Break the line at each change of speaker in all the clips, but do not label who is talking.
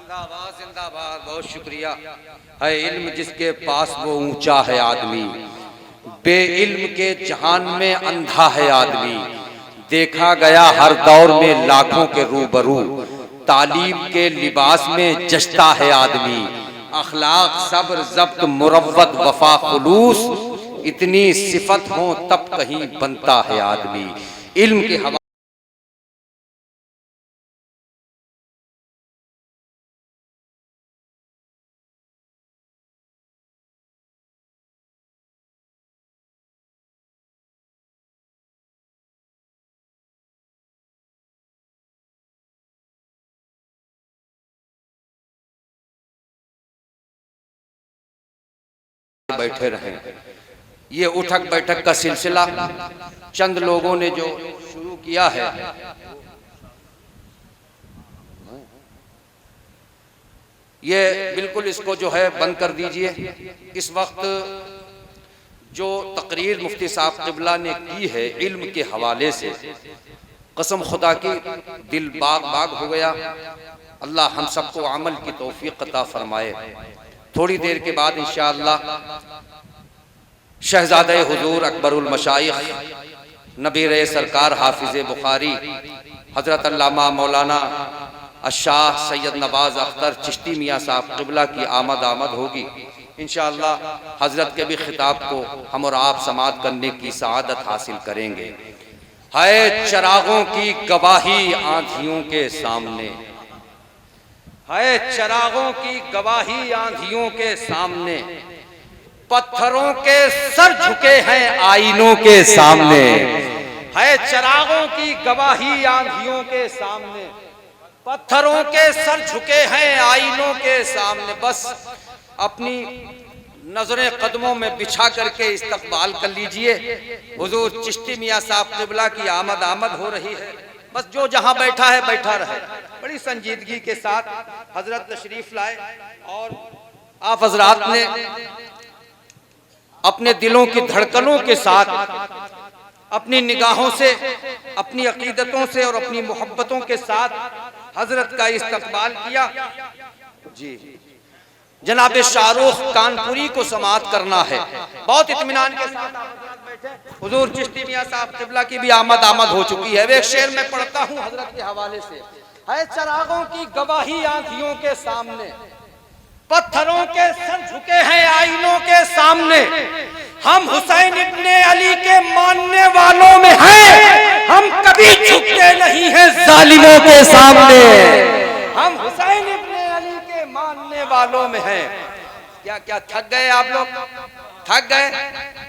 जिंदाबाद जिंदाबाद। बहुत शुक्रिया। है इल्म जिसके पास वो ऊंचा है आदमी, बे इल्म के जहान में अंधा है आदमी। देखा गया हर दौर में लाखों के रूबरू, तालीम के लिबास में जचता है आदमी। अखलाक सब्र ज़ब्त मुरव्वत वफा खुलूस, इतनी सिफत हो तब कहीं बनता है आदमी। इल्म के हवा बैठे रहे। ये उठक बैठक का सिलसिला चंद लोगों ने जो शुरू किया है, ये बिल्कुल इसको जो है बंद कर दीजिए। इस वक्त जो तकरीर मुफ्ती साहब क़िबला ने की है इल्म के हवाले से, कसम खुदा की दिल बाग बाग हो गया। अल्लाह हम सबको अमल की तौफीक अता फरमाए। थोड़ी देर के बाद इंशाअल्लाह शहजादे हुजूर अकबरुल मशाइख नबीर सरकार हाफिज़ बुखारी हज़रत अल्लामा मौलाना अशाह सैयद नवाज अख्तर चिश्ती मियाँ साहब क़िबला की आमद होगी इंशाअल्लाह। हज़रत के भी खिताब को हम और आप समाअत करने की सआदत हासिल करेंगे। है चरागों की गवाही आंधियों के सामने, है चरागों की गवाही आंधियों के सामने, पत्थरों के सर झुके हैं आईनों के सामने। है चरागों की गवाही आंधियों के सामने, पत्थरों के सर झुके हैं आईनों के सामने। बस अपनी नजरें कदमों में बिछा करके इस्तकबाल कर लीजिए। हुजूर चिश्ती मियाँ साहब क़िबला की आमद हो रही है। बस जो जहां बैठा है बैठा रहे। बड़ी संजीदगी के साथ हजरत तशरीफ लाए और आप हजरात ने अपने दिलों की धड़कनों के साथ, अपनी निगाहों से, अपनी अकीदतों से और अपनी मोहब्बतों के साथ हजरत का इस्तकबाल किया। जी जनाब शाहरुख कानपुरी को समाअत करना है। बहुत इत्मीनान के साथ बैठे। हुजूर चिश्ती मियाँ साहब क़िबला की भी आमद हो चुकी है। वे एक शेर में पढ़ता हूँ हजरत के हवाले से। है चरागों की गवाही आंधियों के सामने, पत्थरों के सर झुके हैं आईनों के सामने। हम हुसैन इब्ने अली के मानने वालों में हैं, हम कभी झुकते नहीं हैं जालिमों के सामने। हम हुसैन इब्ने अली के मानने वालों में हैं। क्या क्या थक गए आप लोग? थक गए?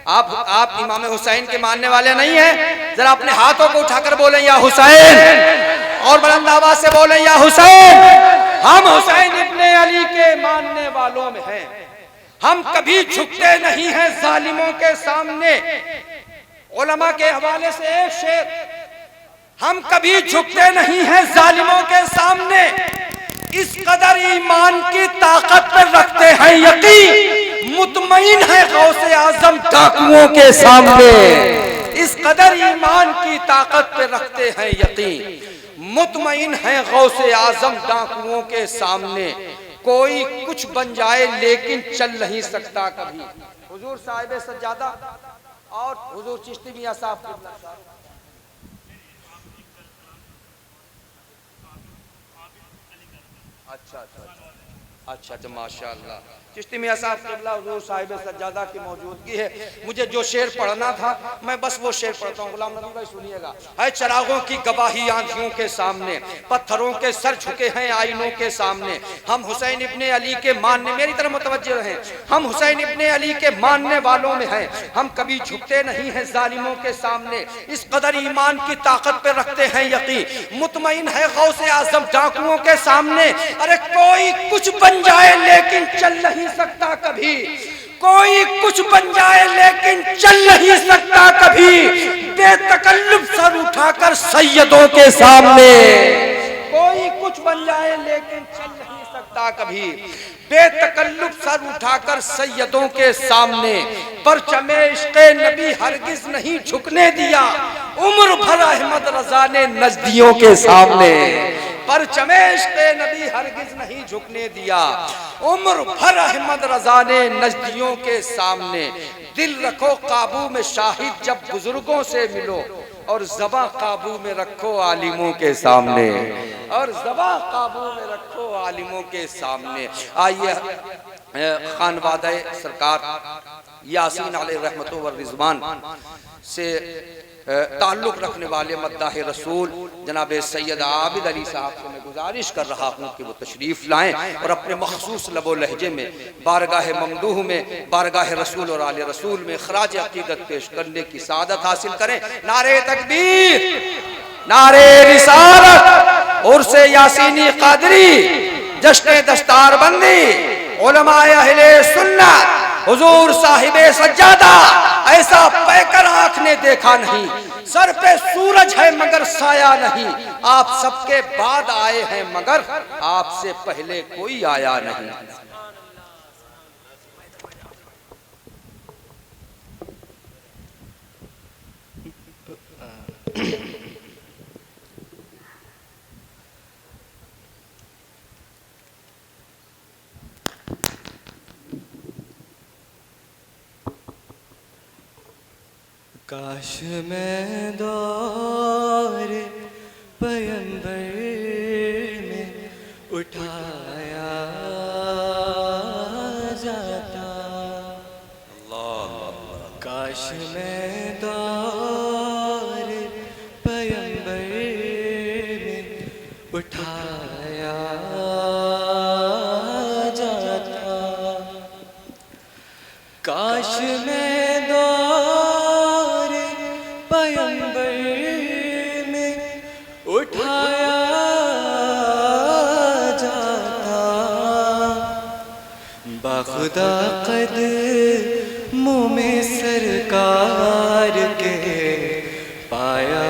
आप इमाम हुसैन के मानने वाले नहीं हैं? जरा अपने हाथों को उठाकर बोलें या हुसैन, और बुलंद आवाज से बोलें या हुसैन। हम हुसैन इब्ने अली के मानने वालों में हैं, हम कभी झुकते नहीं हैं जालिमों के सामने। उलमा के हवाले से एक शेर, हम कभी झुकते नहीं हैं जालिमों के सामने। इस कदर ईमान की ताकत पर रखते हैं यकीन, मुतमईन है गौसे आजम डाकुओं के सामने। इस कदर ईमान की ताकत पर रखते हैं यकीन, मुतमईन है गौसे आजम डाकुओं के सामने। कोई कुछ बन जाए लेकिन चल नहीं सकता कभी। हुजूर साहिब सज्जादा और हुजूर चिश्ती मियाँ साहब। अच्छा माशाअल्लाह। चिश्ती मियाँ साहब क़िबला हुजूर साहिब सज्जादा की मौजूदगी है। मुझे जो शेर पढ़ना था मैं बस वो शेर पढ़ता हूँ। गुलाम नबी भाई सुनिएगा। है चरागों की गवाही आंधियों के सामने, पत्थरों के सर झुके हैं आईनों के सामने। हम हुसैन इब्ने अली के मानने, मेरी तरफ मुतवज्जो रहें, हम हुसैन इब्ने अली के मानने वालों में हैं, हम कभी झुकते नहीं हैं जालिमों के सामने। इस कदर ईमान की ताकत पे रखते हैं यकीन, मुतमईन है गौसे आजम डाकुओं के सामने। अरे कोई कुछ बन जाए लेकिन चल नहीं सकता कभी, कोई कुछ बन जाए लेकिन चल नहीं सकता कभी। बेतकल्लुफ सर उठाकर सैयदों के सामने, कोई कुछ बन जाए लेकिन चल नहीं सकता कभी। बेतकल्लुफ सर उठाकर सैयदों के सामने, परचमे इश्क़े नबी हरगिज नहीं झुकने दिया, उम्र भर अहमद रजा ने नजदियों के सामने। परचमेश पे नबी हरगिज नहीं झुकने दिया। उम्र भर अहमद रजा ने नजदियों के सामने, दिल रखो काबू में शाहिद जब बुजुर्गों से मिलो, और ज़बां काबू में रखो आलिमों के सामने, और ज़बां काबू में रखो आलिमों के सामने। आइए खानवादा सरकार यासीन अलैहि रहमतुल्लाह व रिज़वान से ताल्लुक़ रखने वाले मद्दाह रसूल जनाब सैयद आबिद अली साहब से मैं गुजारिश कर रहा हूँ कि वो तशरीफ़ लाएँ और अपने मखसूस लबो लहजे में बारगाह ममदूह में, बारगाह रसूल और आले रसूल में खराज अक़ीदत पेश करने की सादत हासिल करें। नारे तकबीर, नारे रिसालत, उर्से यासीनी क़ादरी, जश्न दस्तारबंदी, उलमाए अहले सुन्नत, हुजूर साहिबे सज्जादा, ऐसा पैकर आँख ने देखा नहीं, सर पे सूरज है मगर साया नहीं, आप सबके बाद आए हैं मगर आपसे पहले कोई आया नहीं।
काश मैं दौर पैगंबर में उठाया जाता, काश मैं दौर पैगंबर में उठाया जाता, काश मैं उठाया जाता, बाखुदा कदमों में सरकार के पाया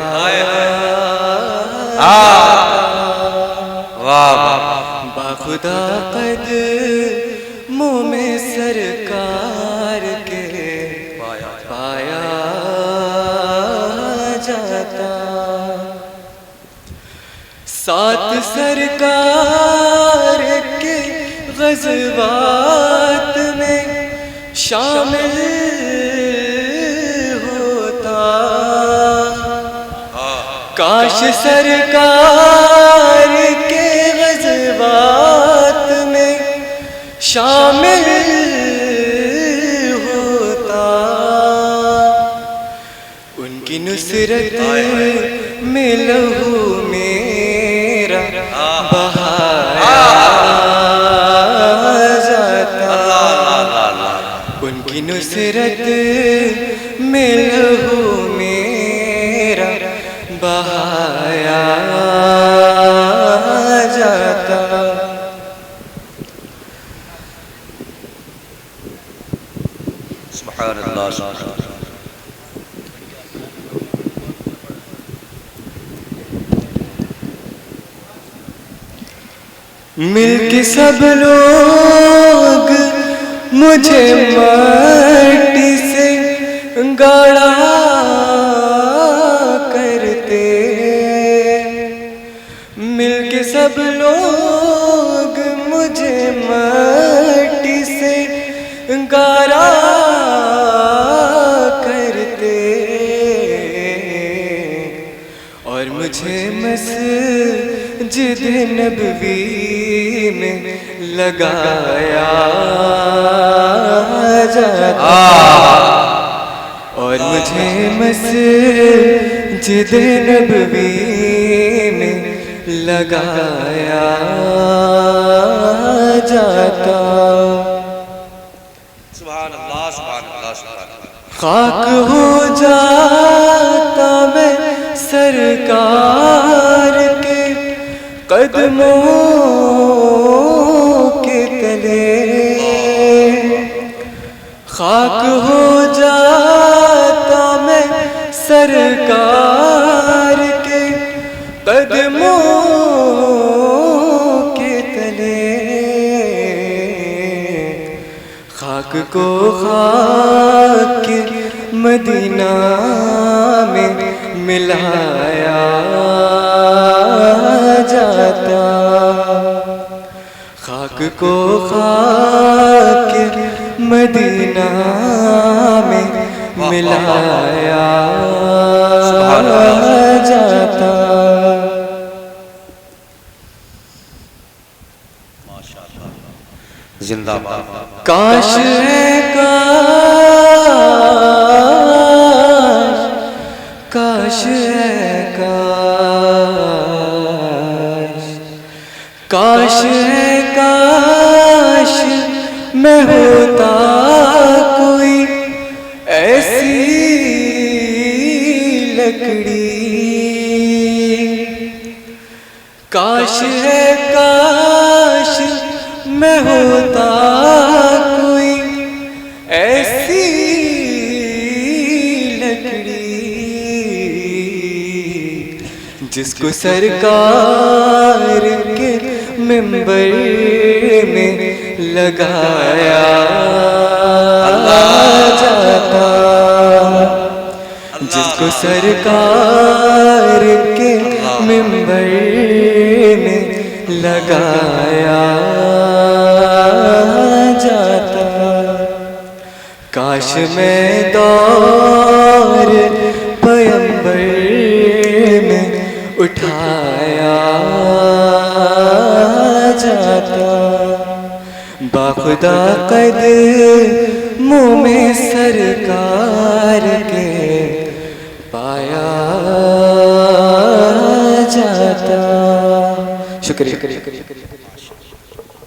बाखुदा कदमों में सरकार के पाया जाता, साथ सरकार के ग़ज़वात में शामिल होता, काश सरकार के ग़ज़वात में शामिल होता, उनकी नुसरत में लहू मेरा बहाया जाता, उनकी नुसरत में लहू मेरा बहाया जाता।
सुभान अल्लाह, सुभान अल्लाह।
मिलके सब लोग मुझे माटी से गाड़ा करते, मिलके सब लोग मुझे माटी से गाड़ा करते, और मुझे मस्जिद नबवी में लगाया जाता, और मुझे मस्जिद नबवी में लगाया जाता।
सुभान अल्लाह, सुभान अल्लाह, सुभान अल्लाह।
खाक हो जाता मैं सरकार के कदमों के तले, खाक हो जाता मैं सरकार के कदमों के तले, खाक को खाक मदीना में मिलाया जाता, खाक को खाक मदीना में मिलाया जाता।
जिंदाबाद।
काश है काश, काश है काश, काश है काश मैं होता कोई ऐसी लकड़ी। काश है काश मैं होता कोई ऐसी लकड़ी जिसको सरकार के मिंबर में लगाया जाता। जिसको सरकार के मिंबर में लगाया जाता। काश मैं दौर पैगंबर में उठाया जाता। बाखुदा कदमों में सरकार के पाया जाता। शुक्रिया।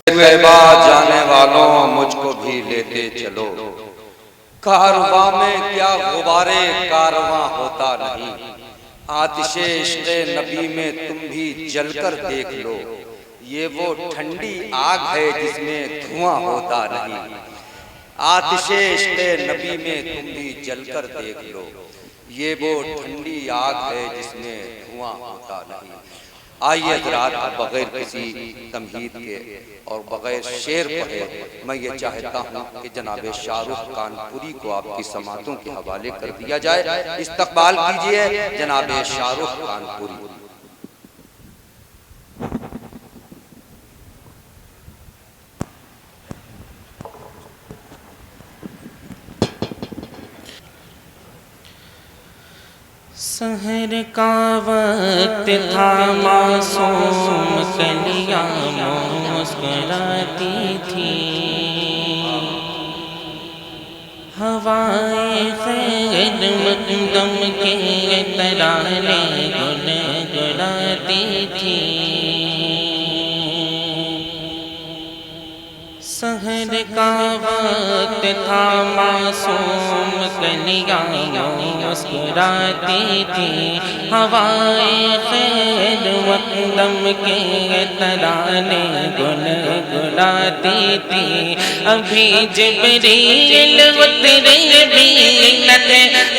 तैबा जाने वालों मुझको भी लेते चलो, कारवां में क्या गुबारे कारवां होता नहीं। आतिशे इश्क़े नबी में तुम भी जलकर देख लो, ये वो ठंडी आग है जिसमें धुआं होता नहीं। आतिशे इश्क़े नबी में तुम भी जलकर देख लो, ये वो ठंडी आग है जिसमें धुआं होता नहीं। आइए हज़रात, बगैर किसी तमहीद के और बगैर शेर पढ़े मैं ये चाहता हूँ कि जनाब शाहरुख कानपुरी को आपकी समातों के हवाले कर दिया जाए। इस्तकबाल कीजिए जनाब शाहरुख कानपुरी।
सहर का वक्त था, मासूम कलियां मुस्कुराती थी। हवाएं खैर मकदम के तराने गुनगुनाती थी। सहर का वक्त था, मासूम कलियां मुस्कुराती थी। हवाएं खैर मकदम के तराने गुनगुनाती थी। अभी जिब्रील उतरे बीनत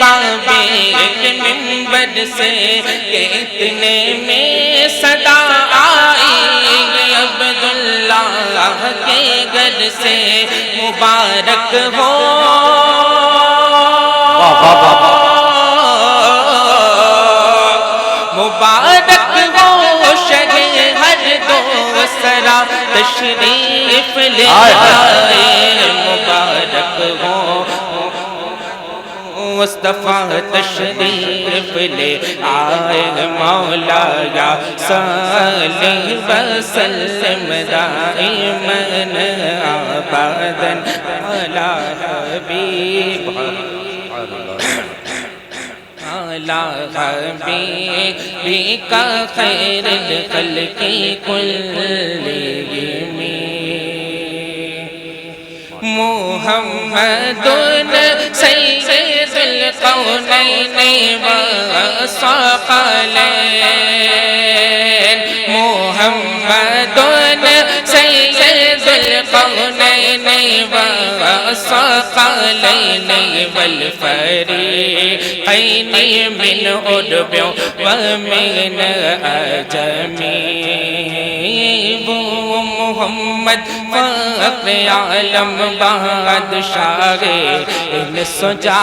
पावे मिंबर से, के इतने में सदा आई अब्दुल्लाह के घर से। मुबारक हो मुबारक हो शहर दो सरा तशरीफ ले आए। मुबारक हो मुस्तफा तशरीफ ले आए। मौला या सल्लि व सल्लिम दाइमन अबदन अला हबीब अला हबीबिका खैरुल खल्क़ि कुल्लिहिम। मुहम्मदुन सय्यदुल कौनैन व सकलैन। मुहम्मदुन सय्यदुल कौनैन व सकलैन वल फरीक़ैन मिन उर्बि व मिन अजमी। वो मोहम्मद फ़ख्र आलम बादशाह इन सुजा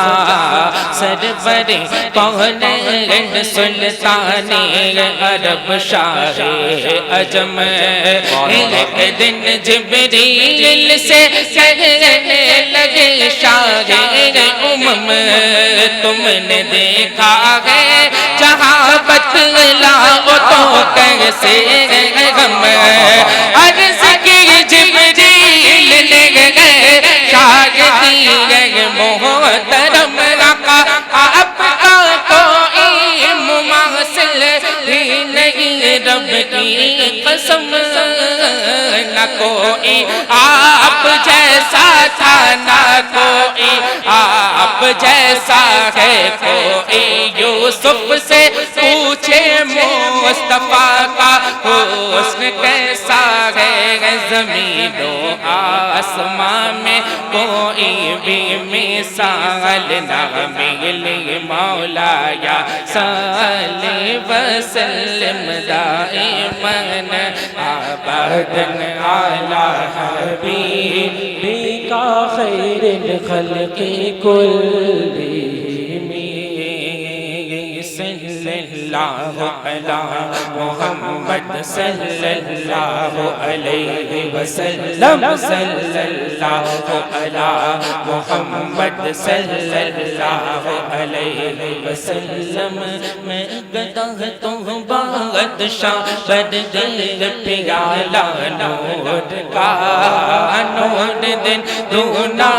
सरवर कौनैन सुल्तान अरब शाह अजम एक दिन जिब्रील से कहने लगे शाह उमम तुमने देखा है जहाँ बतलाओ तो कैसे गम अर्ज़ की जिब्रील ले गए शायदी मोहतरम आका आपका कोई मुमासिल ही नहीं रब की कसम न कोई आप जैसा था ना कोई आप जैसा है कोई यूसुफ से पूछे मुस्तफा का हुस्न कैसा है ज़मीनो आसमां में कोई भी मिसाल ना मिले मौलाया सल्ले वसल्लम दाइमन अबदन अला हबीबिका खैरिल खल्क़ि कुल्लिहिम सल्लल्लाहु अला मुहम्मद सल्लल्लाहु अलैहि वसल्लम सल्लल्लाहु अला मुहम्मद सल्लल्लाहु अलैहि वसल्लम मैं गदा तुम बादशाह बददिल प्याला नूर का नूर दिन दूना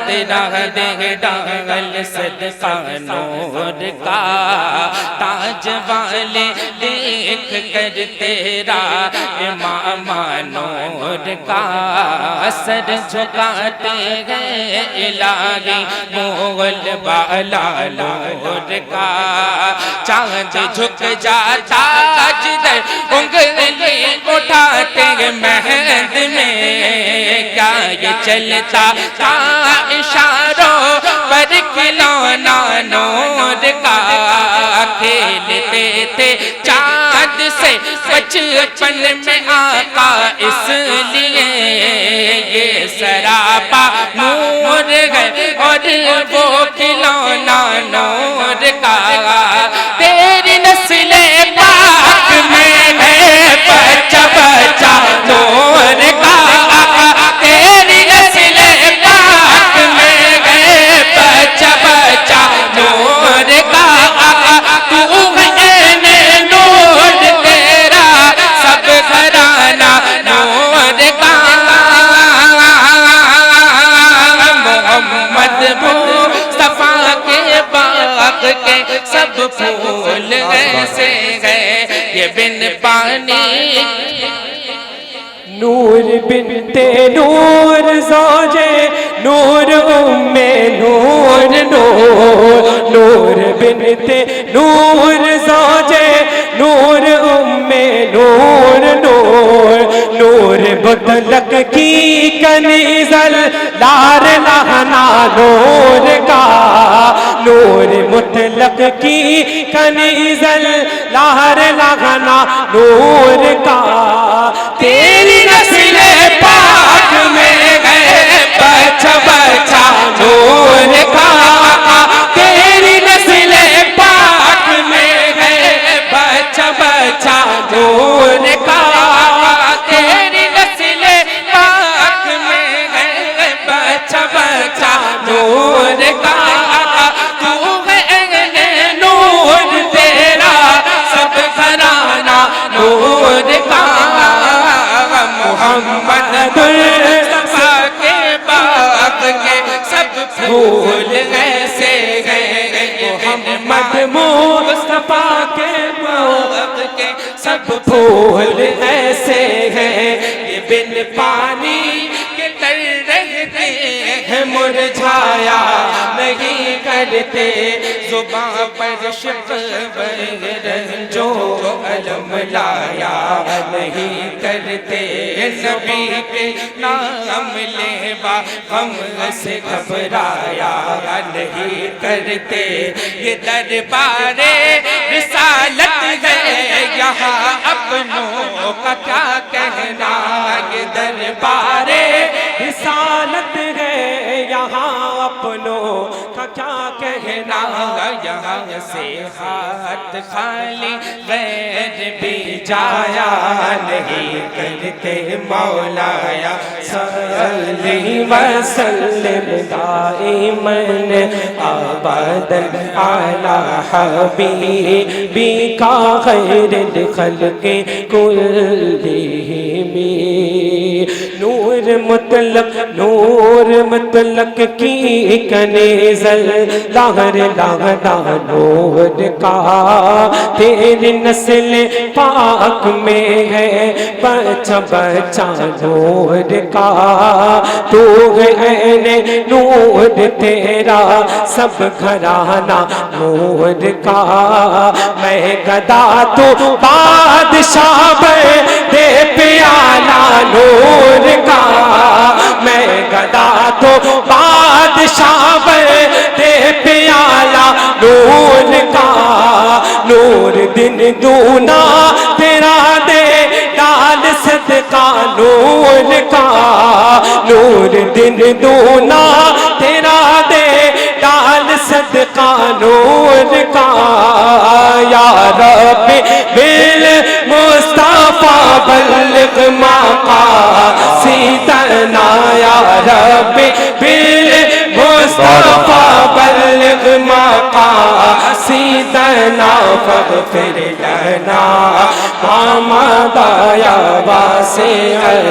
तेरा दे डाल सदका नूर का ताज वाले देख कर तेरा इमाम नूर का सर झुकाते हैं इलाही मोगल बाला नूर का चांद झुक जाता जिधर उंगली उठाते हैं महद में क्या ये चलता था इशारों पर खिलौना नूर का खेलते थे चाँद से बचपन में आका इसलिए ये सरापा नूर है और वो खिलौना नूर का तेरी नस्ल पाक में है बच्चा बच्चा नूर का तेरी नस्ल पाक में है बच्चा बच्चा नूर का सब फूल ऐसे हैं ये बिन पानी
नूर बिनते नूर ज़ौजे नूर उम्मे नूर नूर नूर बिनते नूर ज़ौजे नूर उम्मे नूर नूर नूर मुतलक की कनीज़ल लार लहना नूर का नूर मुतलक की कनीज़ल लार लहना नूर का तेरी नस्ल पाक में गए बच्चा बच्चा नूर का तेरी नस्ल पाक में गए बच्चा बच्चा नूर का तेरी नस्ल पाक में गए बच्चा बच्चा नूर का तू है नूर तेरा सब घराना नूर का मोहम्मद मुस्तफा के बाग के सब फूल ऐसे गए मोहम्मद मुस्तफा के बाग के सब फूल ऐसे हैं ये बिन पानी के तर रहते हैं मुरझाया नहीं करते जुबां पर शिकवे जो अलम लाया नहीं करते नबी के नाम लेवा हम से घबराया नहीं करते ये दरबारे रिसालत है यहाँ अपनों का क्या कहना ये दरबारे रिसालत है, यहाँ अपनों का क्या कहना, यहाँ से हाथ खाली गैर भी जाया नहीं करते। मौलाया सल्ली वसल्लिम दाइमन अबदन अला हबीबिका खैरिल खल्क़ि कुल्लिहिम। नूर मुतलक की कनीज़ल लाहर लाहदा नूर का, तेरी नस्ल पाक में है बच्चा बच्चा नूर का। तू है ऐने नूर तेरा सब घराना नूर का। मैं गदा तू बादशाह दे प्याला नूर का। मैं गदा तो बादशाह दे प्याला नूर का। नूर दिन दूना तेरा दे डाल सदका नूर का। नूर दिन दूना तेरा दे डाल सदका नूर का। या रब्बी बिल मुस्तफा बल्लिग मक़ासिदना। या रब्बी बिल मुस्तफा बल्लिग मक़ासिदना। फ़ग़फ़िर लना मामा या वासिअल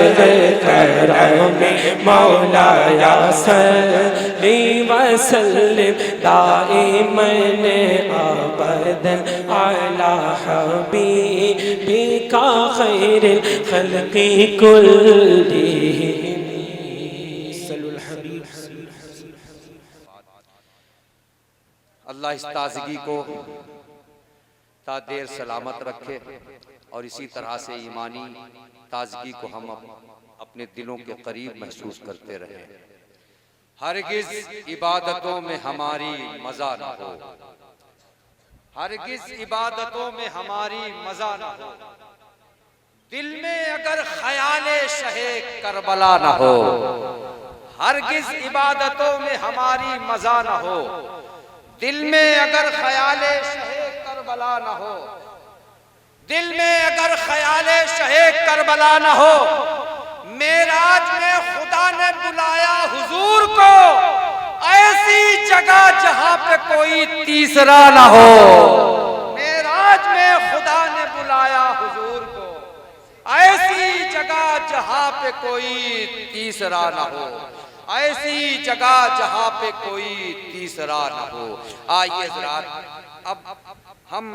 करम। मौलाया सल्ली वसल्लिम दाइमन अबदन अला हबीबिका खैरिल खल्क़ि कुल्लिहिम। सल्लुल हबीब।
अल्लाह इस ताज़गी को ता देर सलामत रखे और इसी तरह से ईमानी ताज़गी को हम अपने दिलों के करीब महसूस करते रहे। हरगिज़ इबादतों में हमारी मज़ा न हो, हरगिज़ इबादतों में हमारी मज़ा न हो। दिल में अगर ख्याले शहे करबला न हो, हरगिज़ इबादतों में हमारी मज़ा न हो। दिल में अगर ख्याले शहे करबला न हो, दिल में अगर ख्याले शहे करबला न हो। मेराज में खुदा ने बुलाया हुजूर को ऐसी जगह जहां पे कोई तीसरा न हो। मेराज में खुदा ने बुलाया हुजूर को ऐसी जगह जहां पे कोई तीसरा न हो, ऐसी जगह जहां पे कोई तीसरा न हो। आइए ज़रा अब हम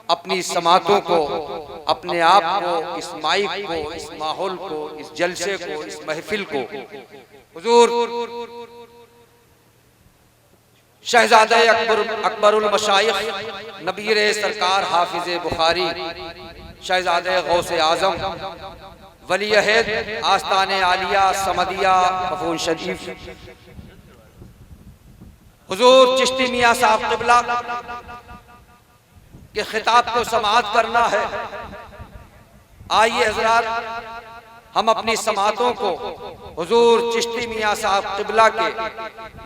अपनी समातों को, अपने आप को, इस माइक को, इस माहौल को, इस जलसे को, इस महफिल को हुजूर शहजादे अकबरुल मशाइख नबीर सरकार हाफिज़ बुखारी शहजादे गौसे आज़म वली अहद आस्ताने आलिया समदिया कफून शरीफ हुजूर चिश्ती मियां साहब क़िबला के खिताब को समाअत करना है। आइए हज़रात हम अपनी समातों को हुजूर चिश्ती मियां साहब क़िबला के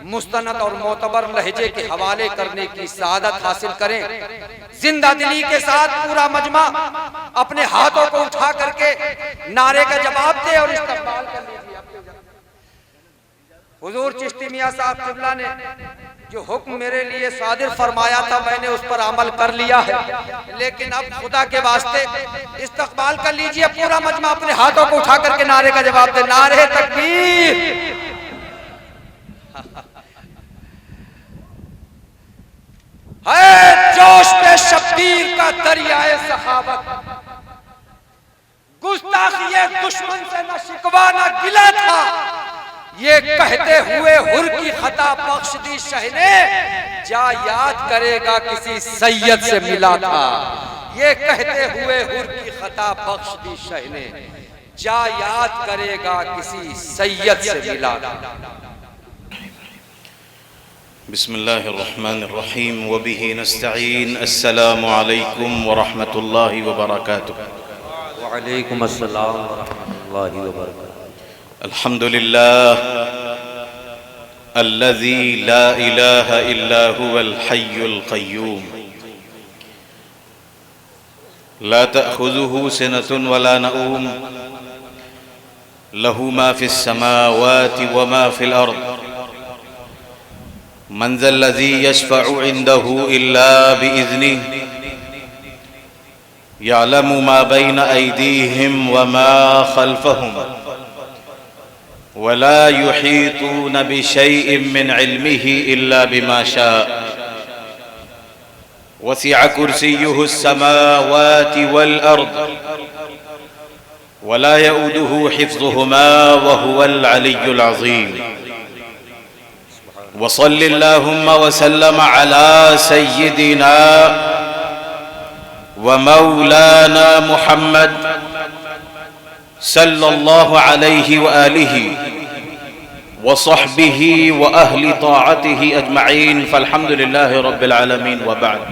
मुस्तनद और मोतबर लहजे के हवाले करने की सआदत हासिल करें। जिंदा दिली के साथ पूरा मजमा अपने हाथों को उठा करके नारे का जवाब दे और इस्तक़बाल कर लीजिए। हुजूर चिश्ती मियां साहब क़िबला ने जो हुक्म मेरे लिए सादिर फरमाया था मैंने उस पर अमल कर लिया है, लेकिन अब खुदा के वास्ते इस्तक़बाल कर लीजिए। पूरा मजमा अपने हाथों को उठा करके नारे का जवाब दे। नारे तकबीर। है जोश पे शब्बीर का दरियाए सखावत, गुस्ताखिए दुश्मन से न शिकवा न गिला था। ये कहते हुए हुर की खता बख्श दी शह ने, जा याद करेगा किसी सैयद से मिला था। ये कहते हुए हुर की खता बख्श दी शह ने, जा याद करेगा किसी सैयद से मिला था।
बिस्मिल्लाहिर्रहमानिर्रहीम व बिही नस्तईन। अस्सलामु अलैकुम व रहमतुल्लाहि व बरकातुहू।
व अलैकुम अस्सलाम व रहमतुल्लाह।
रहमतुल्लाहि व बरकातुहू।
अल्हम्दुलिल्लाह अल्लज़ी ला इलाहा इल्ला हुवल हय्युल क़य्यूम ला तअख़ुज़ुहु सिनतुन वला नऊम लहू मा फ़िस समावाति व मा फ़िल अर्द मन ज़ल्लज़ी यशफ़अु इंदहु इल्ला बिइज़्निहि यअलमु मा बैन अयदीहिम व मा खल्फ़हुम वला युहीतून बिशैइन मिन इल्मिही इल्ला बिमा शाअ वसिअ कुर्सियुहु अस्समावाति वल अर्द वला यऊदुहु हिफ्ज़ुहुमा व हुवल अलिय्युल अज़ीम। वसल्लिल्लाहुम्मा वसल्लम अला सय्यिदिना व मौलाना मुहम्मद सल्लल्लाहु अलैहि व आलिहि व सहबिही व अहली ताअतिही अजमईन फल्हम्दुलिल्लाहि रब्बिल आलमीन व बअद।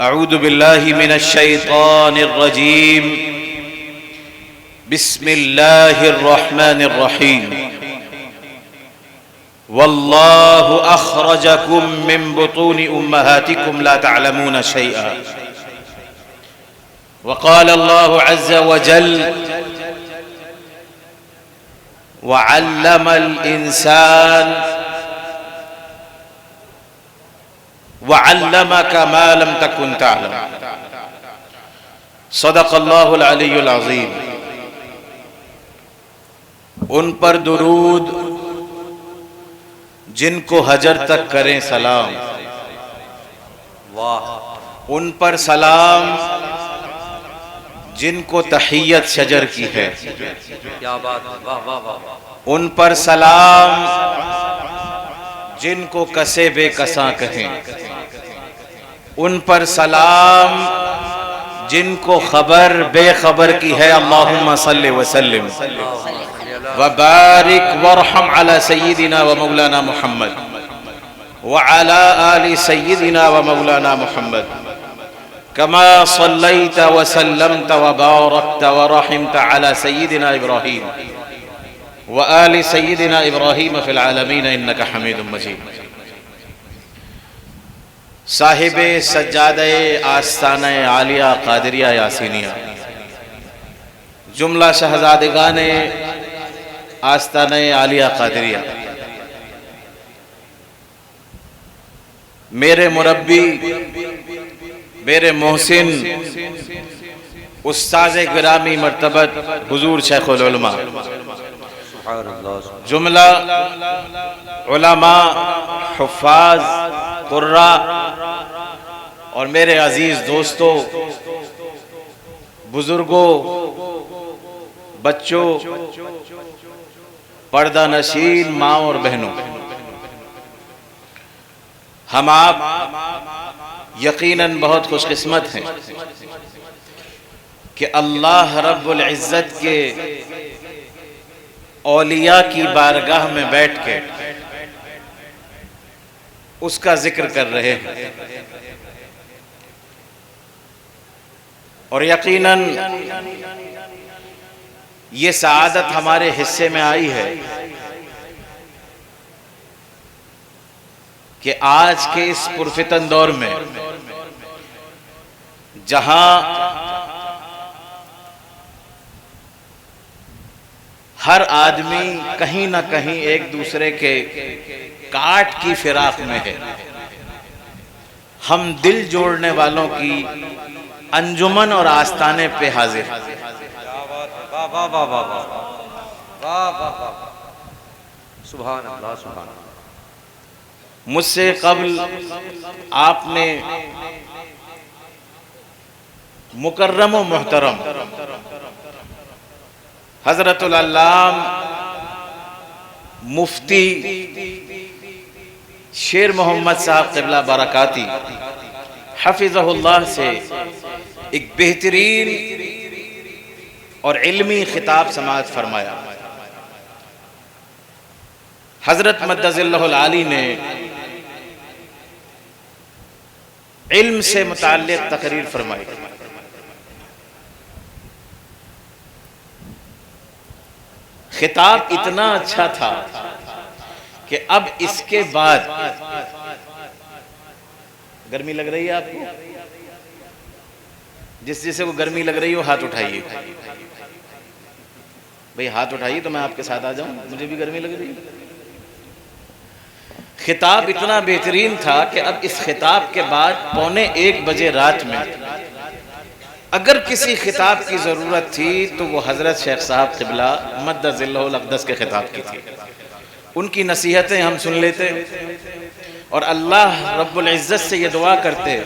अऊज़ु बिल्लाहि मिनश शैतानिर रजीम बिस्मिल्लाहिर रहमानिर रहीम। वल्लाहु अखरजकुम मिन बुतूनि उम्महातिकुम ला तअलमून शैअ वक़ाल अल्लाहु अज़्ज़ व जल वअल्लमल इंसान वअल्लमका मा लम तकुन तअलम सदक़ल्लाहुल अलियुल अज़ीम। उन पर दुरूद जिनको हजर तक करें सलाम,
वाह।
उन पर सलाम जिनको तहियत शजर की है,
क्या बात है, वाह वाह वाह।
उन पर सलाम जिनको कसे बेकसा कहें, उन पर सलाम जिनको खबर बेखबर की है। अल्लाहुम्मा सल्लि व सल्लिम व बारिक वरहम अला सय्यिदिना व मौलाना मुहम्मद व अला आलि सय्यिदिना व मौलाना मुहम्मद कमा सल्लैत व सल्लमत व बारकत व रहिमत अला सय्यिदिना इब्राहीम व आलि सय्यिदिना इब्राहीम फिल आलमीन इन्नका हमीदुम मजीद। साहिबे सज्जादे आस्ताने आलिया कादरिया यासीनिया, जुमला शहजादगाने आस्ताने आलिया कादरिया, मेरे मुरब्बी, मेरे मोहसिन, उस्ताज़े गिरामी मर्तबत हुजूर शेखुल उलमा, जुमला उलमा, हुफ़्फ़ाज़, कुर्रा और मेरे अजीज दोस्तों, बुजुर्गों, बच्चों, पर्दा नशीन माँ और बहनों, हम आप यकीनन बहुत खुशकिस्मत हैं कि अल्लाह रब्बुल इज़्ज़त के औलिया की बारगाह में बैठ के उसका जिक्र कर रहे हैं। और यकीनन ये सआदत हमारे हिस्से में आई है कि आज के इस पुरफितन दौर में जहां हर आदमी कहीं ना कहीं एक दूसरे के काट की फिराक में है, हम दिल जोड़ने वालों की अंजुमन और आस्ताने पे हाजिर हैं।
वाह वाह वाह वाह वाह वाह वाह, सुभान अल्लाह सुभान अल्लाह।
मुझसे कब्ल आपने मुकर्रम व मुहतरम हजरतुल अल्लाम मुफ्ती शेर मोहम्मद साहब क़िबला बरकाती हफिज़हुल्लाह से एक बेहतरीन और इल्मी खिताब समाअत फरमाया। हजरत मद्दज़िल्लहुल आली ने इल्म से मुताल्लिक़ तकरीर फरमाई। खिताब इतना अच्छा था कि अब इसके बाद, गर्मी लग रही है आपको? जिसे को गर्मी लग रही हो हाथ उठाइए भाई, हाथ उठाइए तो मैं आपके साथ आ जाऊं, मुझे भी गर्मी लग रही है। खिताब इतना बेहतरीन था कि अब इस खिताब के बाद 1:45 बजे रात में अगर किसी खिताब की ज़रूरत थी तो वो हज़रत शेख साहब क़िबला मद्दज़िल्लहुल अक़दस के खिताब की थी। उनकी नसीहतें हम सुन लेते और अल्लाह रब्बुल इज़्ज़त से ये दुआ करते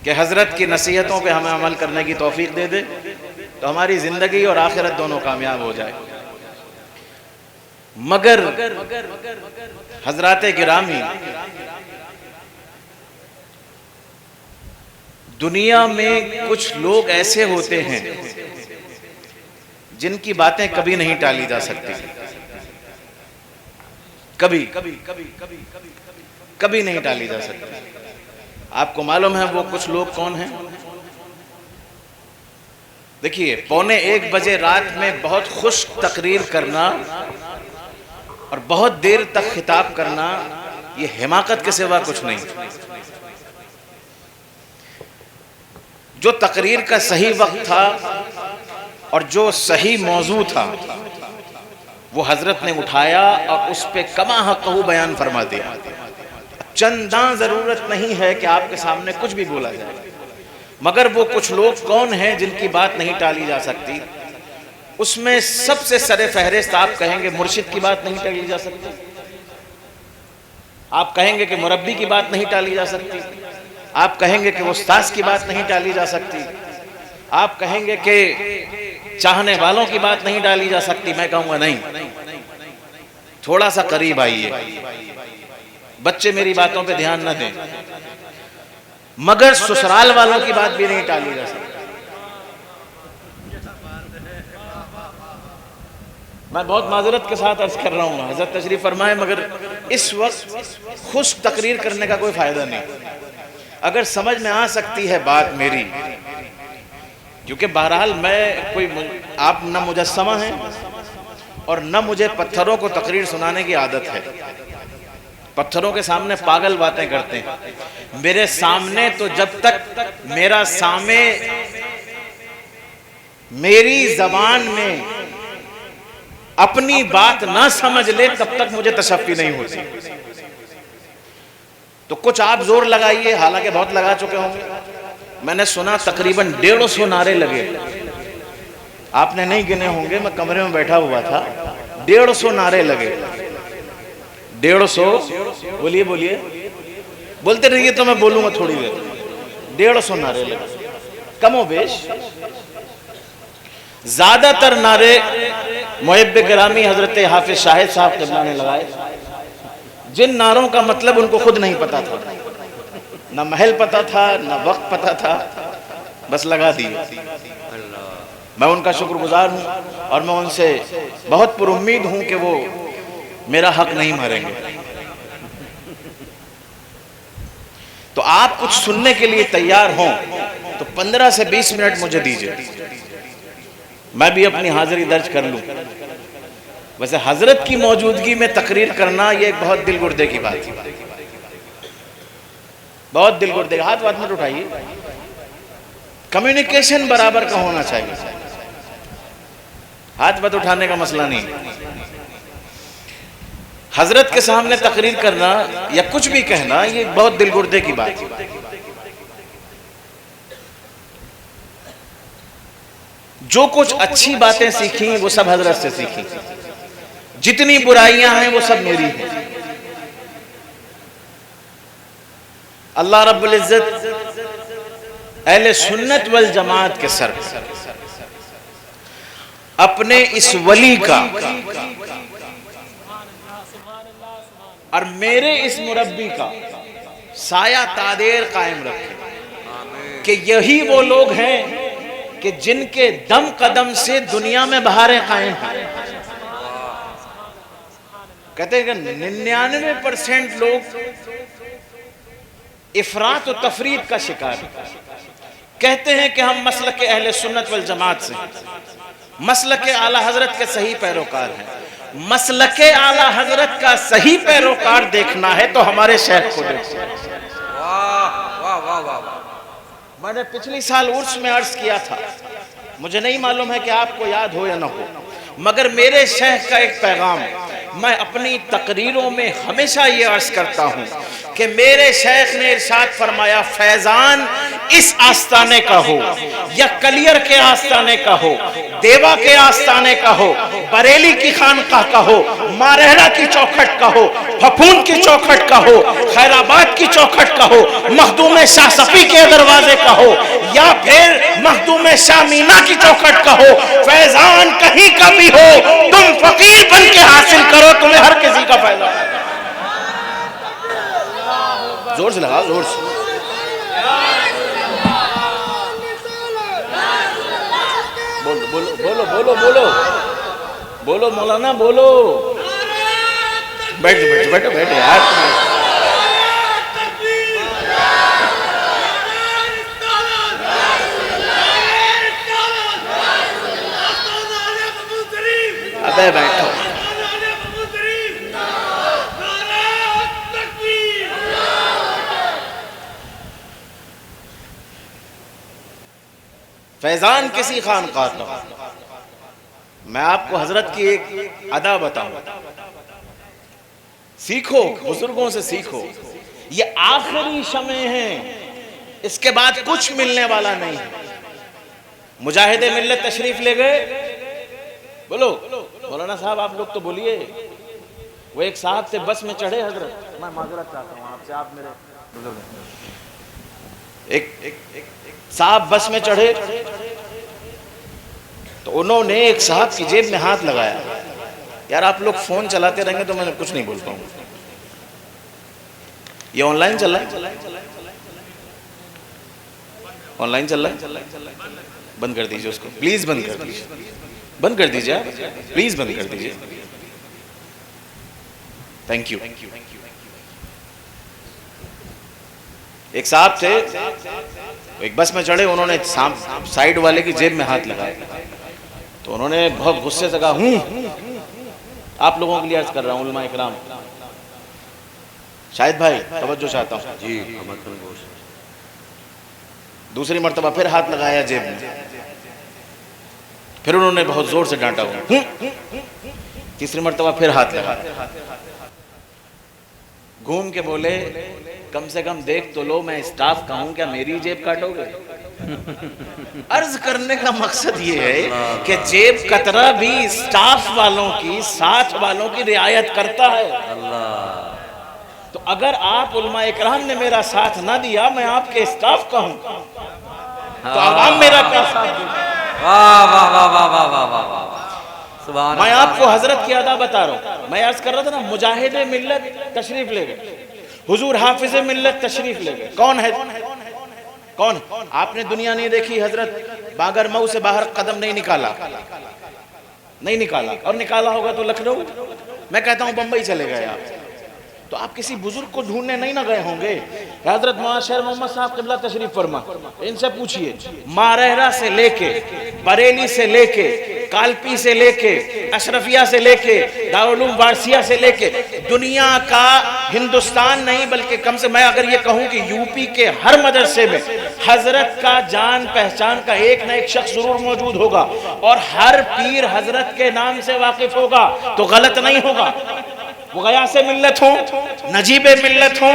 कि हज़रत की नसीहतों पे हमें अमल करने की तौफीक दे दे, तो हमारी ज़िंदगी और आखिरत दोनों कामयाब हो जाए। मगर हज़रात गिरामी, दुनिया में कुछ लोग ऐसे होते हैं जिनकी बातें कभी नहीं टाली जा सकती, कभी नहीं टाली जा सकती। आपको मालूम है वो कुछ लोग कौन हैं? देखिए, 1:45 बजे रात में बहुत खुश तकरीर करना और बहुत देर तक खिताब करना, ये हिमाकत के सिवा कुछ नहीं। जो तकरीर का सही वक्त था और जो सही मौजू था वो हजरत ने उठाया और उस पे कमा हक़हू बयान फरमा दिया। चंदा ज़रूरत नहीं है कि आपके सामने कुछ भी बोला जाए, मगर वो कुछ लोग कौन हैं जिनकी बात नहीं टाली जा सकती? उसमें सबसे सरे फहरिस्त आप कहेंगे मुर्शिद की बात नहीं टाली जा सकती, आप कहेंगे कि मुरब्बी की बात नहीं टाली जा सकती, आप कहेंगे कि उस्ताद की बात नहीं टाली जा सकती, आप कहेंगे कि चाहने वालों की बात नहीं टाली जा सकती। मैं कहूँगा नहीं, थोड़ा सा करीब आइए, बच्चे मेरी बातों पे ध्यान न दें, मगर ससुराल वालों की बात भी नहीं टाली जा सकती। मैं बहुत माजरत के साथ अर्ज कर रहा हूँ, हज़रत तशरीफ फरमाए, मगर इस वक्त खुश तकरीर करने का कोई फ़ायदा नहीं। अगर समझ में आ सकती है बात मेरी, क्योंकि बहरहाल मैं कोई, आप न मुजस्समा हैं और न मुझे पत्थरों को तकरीर सुनाने की आदत है। पत्थरों के सामने पागल बातें करते हैं, मेरे सामने तो जब तक मेरा सामे मेरी जबान में अपनी बात ना समझ ले तब तक मुझे तशफ़्फ़ी नहीं होती। तो कुछ आप जोर लगाइए, हालांकि बहुत लगा चुके होंगे। मैंने सुना तकरीबन 150 नारे लगे, आपने नहीं गिने होंगे, मैं कमरे में बैठा हुआ था, 150 नारे लगे। 150, बोलिए बोलिए, बोलते रहिए तो मैं बोलूंगा थोड़ी देर। 150 नारे लगे, कमो बेश। ज्यादातर नारे मुहिब्ब गिरामी हजरत हाफिज शाहिद साहब क़िबला ने लगाए, जिन नारों का मतलब उनको खुद नहीं पता था, न महल पता था, न वक्त पता था, बस लगा दिए। मैं उनका शुक्रगुजार हूँ और मैं उनसे बहुत पुरुम्मीद हूँ कि वो मेरा हक नहीं मारेंगे। तो आप कुछ सुनने के लिए तैयार हों तो 15 से 20 मिनट मुझे दीजिए, मैं भी अपनी हाजिरी दर्ज कर लूँ। वैसे हजरत की मौजूदगी में तकरीर करना ये एक बहुत दिल गुर्दे की बात है, बहुत दिल गुर्दे। हाथ मत उठाइए, कम्युनिकेशन बराबर का होना चाहिए, हाथ मत उठाने का मसला नहीं। हजरत के सामने तकरीर करना या कुछ भी कहना ये बहुत दिल गुर्दे की बात है। जो कुछ अच्छी बातें सीखी वो सब हजरत से सीखी, जितनी बुराइयां हैं वो सब मेरी हैं। अल्लाह रब्बुल इज्जत अहले सुन्नत वल जमात के सर अपने इस वली का और मेरे इस मुरब्बी का साया तादेर कायम रखे कि यही वो लोग हैं कि जिनके दम कदम से दुनिया में बहारें कायम हैं। कहते हैं कि 99% लोग इफरात और तफरीद का शिकार है। कहते हैं कि हम मसलक के अहले सुन्नत वल जमात से, मसलक आला हजरत के सही पैरोकार हैं। मसलक आला हजरत का सही पैरोकार देखना है तो हमारे शेख को देखो।
वाह वाह वाह वाह वाह।
मैंने पिछली साल उर्स में अर्ज किया था, मुझे नहीं मालूम है कि आपको याद हो या ना हो, मगर मेरे शेख का एक पैगाम मैं अपनी तकरीरों में हमेशा ये अर्ज करता हूँ कि मेरे शेख ने इरशाद फरमाया, फैजान इस आस्ताने का हो या कलियर के आस्ताने का हो, देवा के आस्ताने का हो, बरेली की खानकाह का हो, मारहड़ा की चौखट का हो, फफून की चौखट का हो, खैराबाद की चौखट का हो, मखदूम शाह सफी के दरवाजे का हो, या फिर मखदूम शाह मीना की चौखट का हो, फैजान कहीं का भी हो, तुम फकीर बन के हासिल करो, तुम्हें हर किसी का फायदा है। जोर से लगा, जोर से। बोलो बोलो बोलो बोलो बोलो बोलो मौलाना बोलो। बैठो बैठो बैठो बैठो यार। अबे बैठो। फैजान किसी खानकाह का, मैं आपको हजरत की एक अदा बताऊं, सीखो, बुजुर्गों से सीखो। ये आखिरी समय है, इसके बाद कुछ मिलने वाला नहीं। मुजाहिदे मिल्लत तशरीफ ले गए, बोलो मौलाना साहब आप लोग तो बोलिए। वो एक साहब से बस में चढ़े, हजरत मैं माजरत चाहता हूँ आपसे, आप मेरे बुजुर्ग। एक साहब बस में चढ़े तो उन्होंने एक साहब की जेब में हाथ लगाया। यार आप लोग फोन चलाते रहेंगे तो मैं कुछ नहीं बोल पाऊंगा। ये ऑनलाइन चल रहा है, ऑनलाइन चल रहा है, बंद कर दीजिए उसको प्लीज, बंद कर दीजिए, बंद कर दीजिए प्लीज, बंद कर दीजिए। Thank you. एक साहब थे, एक बस में चढ़े, उन्होंने साइड वाले की जेब में हाथ लगाया तो उन्होंने बहुत गुस्से से कहा, आप लोगों के लिए अर्ज कर रहा हूं उलमा इकराम, शाहिद भाई तवज्जो चाहता हूं जी। दूसरी मर्तबा फिर हाथ लगाया जेब में, फिर उन्होंने बहुत जोर से डांटा हुआ। तीसरी मर्तबा फिर हाथ लगाया, घूम के बोले, कम से कम देख तो लो, मैं स्टाफ का हूं, क्या मेरी जेब काटोगे? अर्ज करने का मकसद ये है कि जेब कतरा भी स्टाफ वालों की, साथ वालों की रियायत करता है। तो अगर आप उलमा इकराम ने मेरा साथ ना दिया, मैं आपके स्टाफ का हूं, तो आवाम मेरा क्या साथ देगी?
वाह वाह वाह वाह वाह वाह वाह वाह।
मैं आपको हजरत की अदा बता रहा हूं। मैं अर्ज कर रहा था ना, मुजाहिदे मिल्लत तशरीफ ले गए, हुजूर हाफिज़े मिल्लत तशरीफ ले गए। कौन है? कौन? आपने दुनिया नहीं देखी, हजरत बागर मऊ से बाहर कदम नहीं निकाला, नहीं निकाला, और निकाला होगा तो लखनऊ, मैं कहता हूं बंबई चले गए आप। तो आप किसी बुजुर्ग को ढूंढने नहीं ना गए होंगे। हजरत शेर मोहम्मद साहब किबला तशरीफ फरमा, इनसे पूछिए, मारहरा से लेके, बरेली से लेके, कालपी से लेके, अशरफिया से लेके, दारुल उलूम वारसिया से लेके, दुनिया का, हिंदुस्तान नहीं बल्कि कम से मैं अगर ये कहूँ कि यूपी के हर मदरसे में हजरत का जान पहचान का एक ना एक शख्स जरूर मौजूद होगा, और हर पीर हजरत के नाम से वाकिफ होगा, तो गलत नहीं होगा। वो गया से मिल्लत हो, नजीबे मिल्लत हो,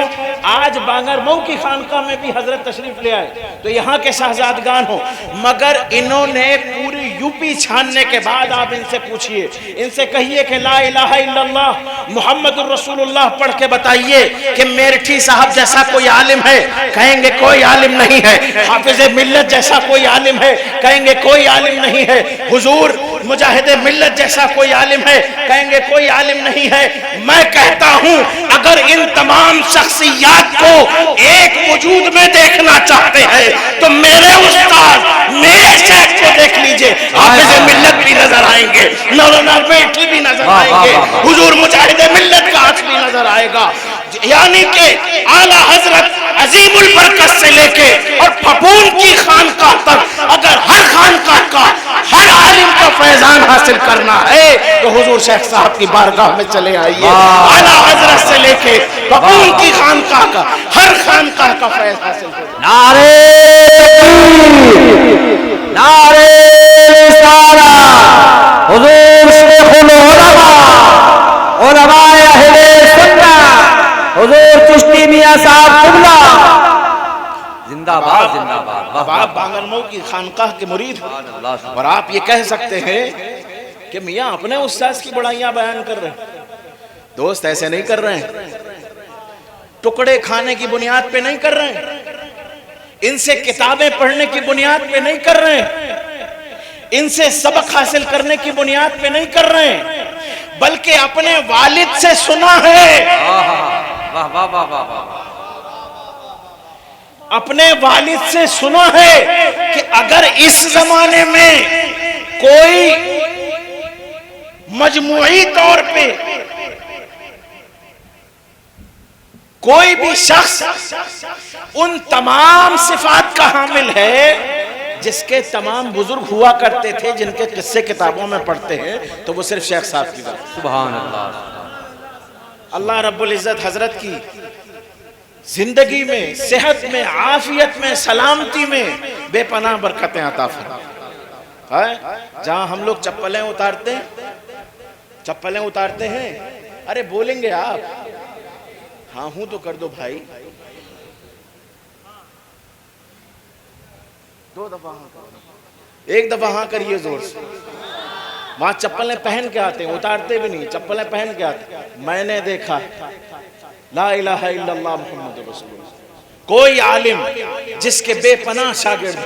आज बांगर मऊ की खानका में भी हजरत तशरीफ ले आए तो यहाँ के शहजादगान हो, मगर इन्होंने पूरी यूपी छानने के बाद आप इनसे पूछिए, इनसे कहिए कि ला इलाहा इल्लल्लाह मुहम्मदुर रसूलुल्लाह पढ़ के बताइए कि मेरठी साहब जैसा कोई आलिम है? कहेंगे कोई आलिम नहीं है। हाफिज़े मिल्लत जैसा कोई आलिम है? कहेंगे कोई आलिम नहीं है। हुजूर मुजाहिदे मिल्लत जैसा कोई आलिम है? कहेंगे कोई आलिम नहीं है। मैं कहता हूं, अगर इन तमाम शख्सियात को एक वजूद में देखना चाहते हैं तो मेरे उस्ताद, मेरे शेख को देख लीजिए, हाफिज़े मिल्लत भी नजर आएंगे, मौलाना मेठी भी नजर आएंगे, हुजूर मुजाहिद मिल्लत का अक्स भी नजर आएगा। यानी कि आला हजरत अजीमुल बरकत से लेके और फपून की खानकाह तक अगर हर खानकाह का हर आलिम का फैजान हासिल करना है तो हुजूर शेख साहब की बारगाह में चले आइए। आला हजरत से लेके फपून की खानकाह का हर खानकाह का फैज हासिल करें।
नारे नारे रिसाला हुजूर शेखुल उलमाए अहले सुन्नत हुजूर चिश्ती मियां साहब कुबला
जिंदाबाद जिंदाबाद।
अब आप बांगरमऊ की खानकाह के मुरीद और आप ये कह सकते हैं कि मियां अपने उस्ताद की बड़ाइयां बयान कर रहे हैं। दोस्त ऐसे नहीं कर रहे हैं, टुकड़े खाने की बुनियाद पे नहीं कर रहे हैं, इनसे किताबें पढ़ने की बुनियाद पे नहीं कर रहे हैं, इनसे सबक हासिल करने की बुनियाद पे नहीं कर रहे हैं, बल्कि अपने वालिद से सुना है।
वाह वाह वाह वाह वाह।
अपने वालिद से सुना है कि अगर इस जमाने में कोई मजमूई तौर पे कोई भी शख्स उन तमाम सिफात का हामिल है जिसके तमाम बुजुर्ग हुआ करते थे, जिनके किस्से किताबों में पढ़ते हैं, तो वो सिर्फ शेख साहब की बात।
सुभान अल्लाह।
अल्लाह रब्बुल इज्जत हजरत की जिंदगी में, सेहत में, आफियत में, सलामती में बेपनाह बरकतें अता फरमाए। जहां हम लोग चप्पलें उतारते हैं, अरे बोलेंगे आप, हाँ हूं तो कर दो भाई, 2 दफा हाँ करो, 1 दफा हाँ करिए जोर से। वहां चप्पलें पहन के आते हैं, उतारते भी नहीं, चप्पलें पहन के आते हैं। मैंने देखा ला इलाहा इल्लल्लाह मुहम्मद रसूलुल्लाह, कोई आलिम जिसके बेपनाह शागिर्द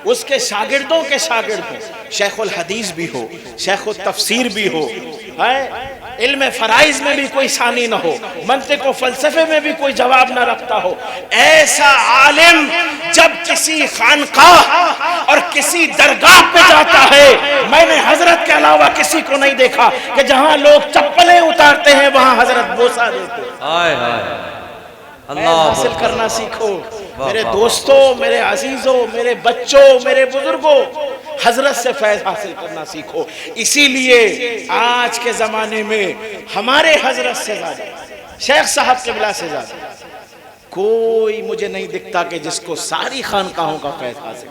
उसके शागिर्दों के शागिर्द हो, शेखुल हदीस भी हो, शेखुल तफसीर भी हो, है इल्म फराइज में भी कोई सानी ना हो, मंतिक व फलसफे में भी कोई जवाब ना रखता हो, ऐसा आलिम जब किसी खानकाह और किसी दरगाह पे जाता है, मैंने हजरत के अलावा किसी को नहीं देखा कि जहां लोग चप्पलें उतारते हैं वहां हजरत बोसा देते हैं। अल्लाह हासिल करना सीखो मेरे दोस्तों, मेरे अजीजों, मेरे बच्चों, मेरे बुजुर्गों, हजरत से फैज हासिल करना सीखो। इसीलिए आज के जमाने में हमारे हजरत से ज्यादा, शेख साहब क़िबला से ज्यादा कोई मुझे नहीं दिखता कि जिसको सारी खानकाहों का फैज हासिल।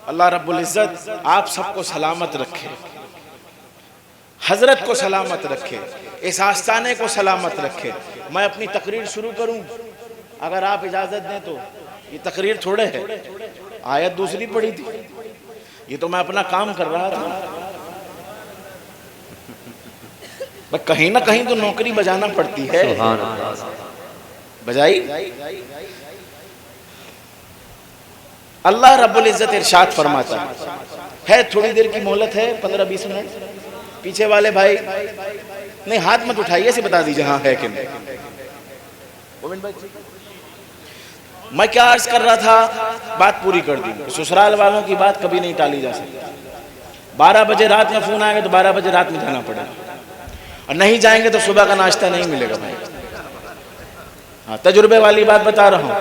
अल्लाह रब्बुल इज्जत आप सबको सलामत रखे, हजरत को सलामत रखे, इस आस्थाने को सलामत रखे। मैं अपनी तकरीर शुरू करूं, अगर आप इजाजत दें तो। ये तकरीर थोड़े है, आयत दूसरी पढ़ी थी, ये तो मैं अपना काम कर रहा था। कहीं ना कहीं तो नौकरी बजाना पड़ती है, बजाई। अल्लाह रब्बुल इज्जत इरशाद फरमाता है, थोड़ी देर की मोहलत है, 15-20 मिनट। पीछे वाले भाई नहीं, हाथ मत उठाइए, से बता दीजिए हाँ है कि नहीं। मैं क्या अर्ज कर रहा था, बात पूरी कर दी। ससुराल वालों की बात कभी नहीं टाली जा सकती। 12 बजे रात में फोन आएगा तो 12 बजे रात में जाना पड़ेगा, और नहीं जाएंगे तो सुबह का नाश्ता नहीं मिलेगा भाई। हाँ, तजुर्बे वाली बात बता रहा हूँ।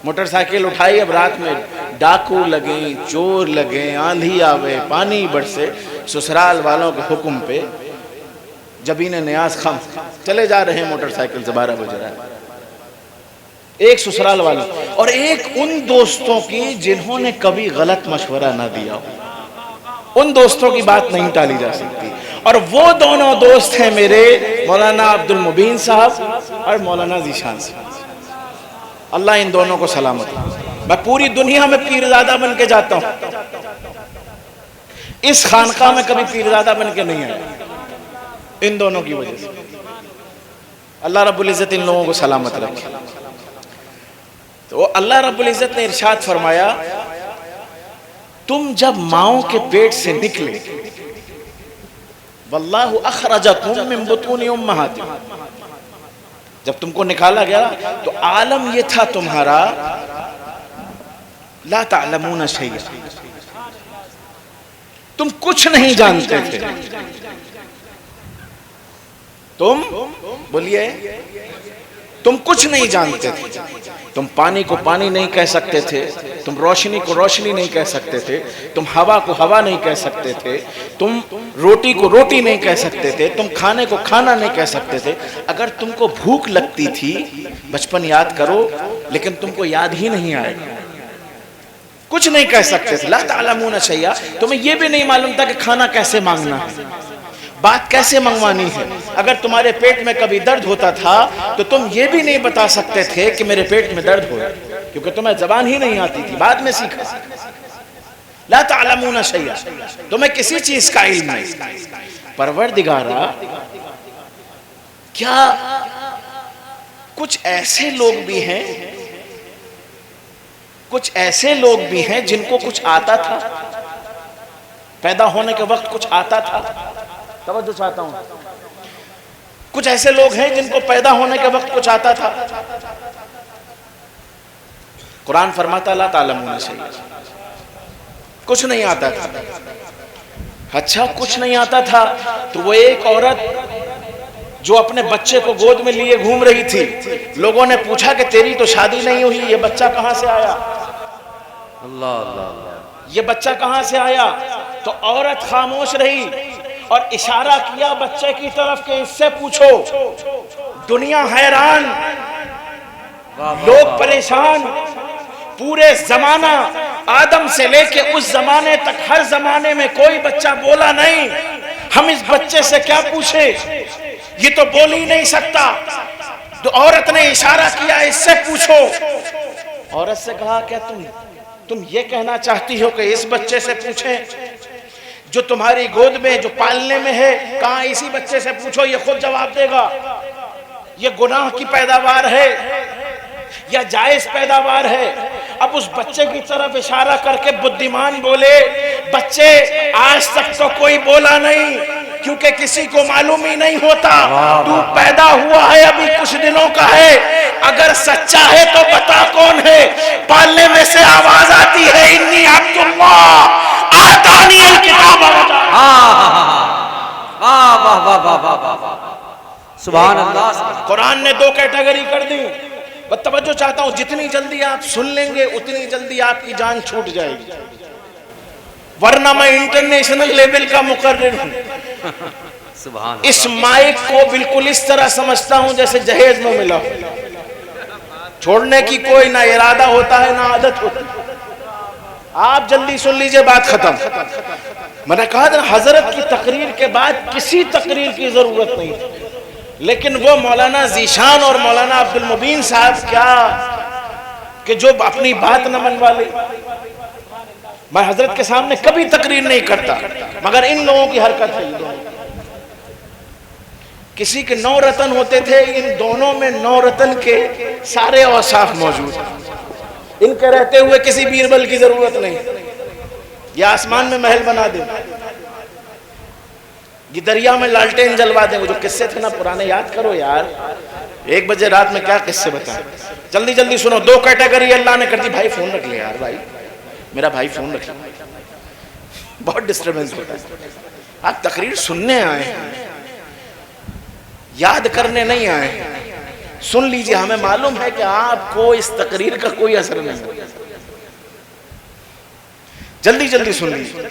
मोटरसाइकिल उठाई, अब रात में डाकू लगे, चोर लगे, आंधी आवे, पानी बरसे, ससुराल वालों के हुक्म पे जबीने न्याज खम चले जा रहे हैं मोटरसाइकिल से, 12 बजे रात। एक ससुराल वालों और एक उन दोस्तों की जिन्होंने कभी गलत मशवरा ना दिया हो, उन दोस्तों की बात नहीं टाली जा सकती। और वो दोनों दोस्त हैं मेरे मौलाना अब्दुल मुबीन साहब और मौलाना जीशान साहब। अल्लाह इन दोनों को सलामत। मैं पूरी दुनिया में पीरजादा बन के जाता हूं, इस खानका में कभी पीरजादा बन के नहीं आया, इन दोनों की वजह से। अल्लाह रब्बुल इज्जत इन लोगों को सलामत रखे। तो अल्लाह रब्बुल इज्जत ने इरशाद फरमाया, तुम जब माओ के पेट से निकले, वल्लाहु अखरजकुम मिन बुतूनि उम्महातिकुम, जब तुमको निकाला गया तो आलम ये था तुम्हारा, ला तालमूना शैया, तुम कुछ नहीं जानते थे। तुम बोलिए, तुम कुछ नहीं जानते थे। तुम पानी को पानी नहीं कह सकते थे, तुम रोशनी को रोशनी नहीं कह सकते थे, तुम हवा को हवा नहीं कह सकते थे, तुम रोटी को रोटी नहीं कह सकते थे, तुम खाने को खाना नहीं कह सकते थे। अगर तुमको भूख लगती थी, बचपन याद करो, लेकिन तुमको याद ही नहीं आएगा, कुछ नहीं कह सकते थे। ला तालमून शैया, तुम्हें यह भी नहीं मालूम था कि खाना कैसे मांगना है, बात कैसे मंगवानी है। अगर तुम्हारे पेट में कभी दर्द होता था तो तुम ये भी नहीं बता सकते थे कि मेरे पेट में दर्द हो, क्योंकि तुम्हें जबान ही नहीं आती थी, बाद में सीखा। ला तालमून शैया, तुम्हें किसी चीज का इल्म नहीं। परवरदिगारा, क्या कुछ ऐसे लोग भी हैं, कुछ ऐसे लोग भी हैं जिनको कुछ आता था, पैदा होने के वक्त कुछ आता था। तवज्जो चाहता हूं, कुछ ऐसे लोग हैं जिनको पैदा होने के वक्त कुछ आता था। कुरान फरमाता ला तालमून शैया, कुछ नहीं आता था। अच्छा, कुछ नहीं आता था तो वो एक औरत जो अपने बच्चे को गोद में लिए घूम रही थी, लोगों ने पूछा कि तेरी तो शादी नहीं हुई, ये बच्चा कहां से आया?
अल्लाह अल्लाह, ये
बच्चा कहां से आया? तो औरत खामोश रही और इशारा किया बच्चे की तरफ के इससे पूछो। दुनिया हैरान, लोग परेशान, पूरे जमाना आदम से लेके उस जमाने तक हर जमाने में कोई बच्चा बोला नहीं। हम इस बच्चे से क्या पूछे, ये तो बोल ही नहीं सकता। तो औरत ने इशारा किया इससे पूछो। औरत से कहा क्या तुम ये कहना चाहती हो कि इस बच्चे से पूछें जो तुम्हारी गोद में, जो पालने में है? कहा इसी बच्चे से पूछो, ये खुद जवाब देगा। ये गुनाह की पैदावार है या जायज पैदावार है? अब उस बच्चे की तरफ इशारा करके बुद्धिमान बोले, बच्चे आज तक तो कोई बोला नहीं, क्योंकि किसी को मालूम ही नहीं होता। तू पैदा हुआ है, अभी कुछ दिनों का है, अगर सच्चा है तो बता कौन है? पालने में से आवाज आती है, इन्नी अब्दुल्लाह आतानी अल किताब।
वाह वाह वाह वाह वाह, सुभान अल्लाह।
कुरान ने दो कैटेगरी कर दी। बस तवज्जो चाहता हूं, जितनी जल्दी आप सुन लेंगे उतनी जल्दी आपकी जान छूट जाएगी, वरना मैं इंटरनेशनल लेवल का मुकर्रिर हूं।
सुभान,
इस माइक को बिल्कुल इस तरह समझता हूं जैसे जहेज में मिला, छोड़ने की कोई ना इरादा होता है ना आदत होती। आप जल्दी सुन लीजिए, बात खत्म। मैंने कहा था हजरत की तकरीर के बाद किसी तकरीर की जरूरत नहीं, लेकिन वो मौलाना जीशान और मौलाना अब्दुल मुबीन साहब क्या कि जो अपनी बात न मनवा ले। मैं हजरत के सामने कभी तकरीर नहीं करता, मगर इन लोगों की हरकत है। किसी के 9 रतन होते थे, इन दोनों में 9 रतन के सारे औसाफ मौजूद हैं। इनके रहते हुए किसी बीरबल की जरूरत नहीं। ये आसमान में महल बना दे, ये दरिया में लालटेन जलवा दे। वो जो किस्से थे ना पुराने, याद करो यार। 1 बजे रात में क्या किस्से बताएं, जल्दी जल्दी सुनो। 2 कैटेगरी अल्लाह ने कर दी। भाई फोन रख ले यार, भाई मेरा भाई फोन रख ले, बहुत डिस्टर्बेंस होता है। आप तकरीर सुनने आए हैं, याद करने नहीं आए हैं। सुन लीजिए, हमें मालूम है कि आपको इस तकरीर का कोई असर नहीं होगा। जल्दी जल्दी सुन लीजिए।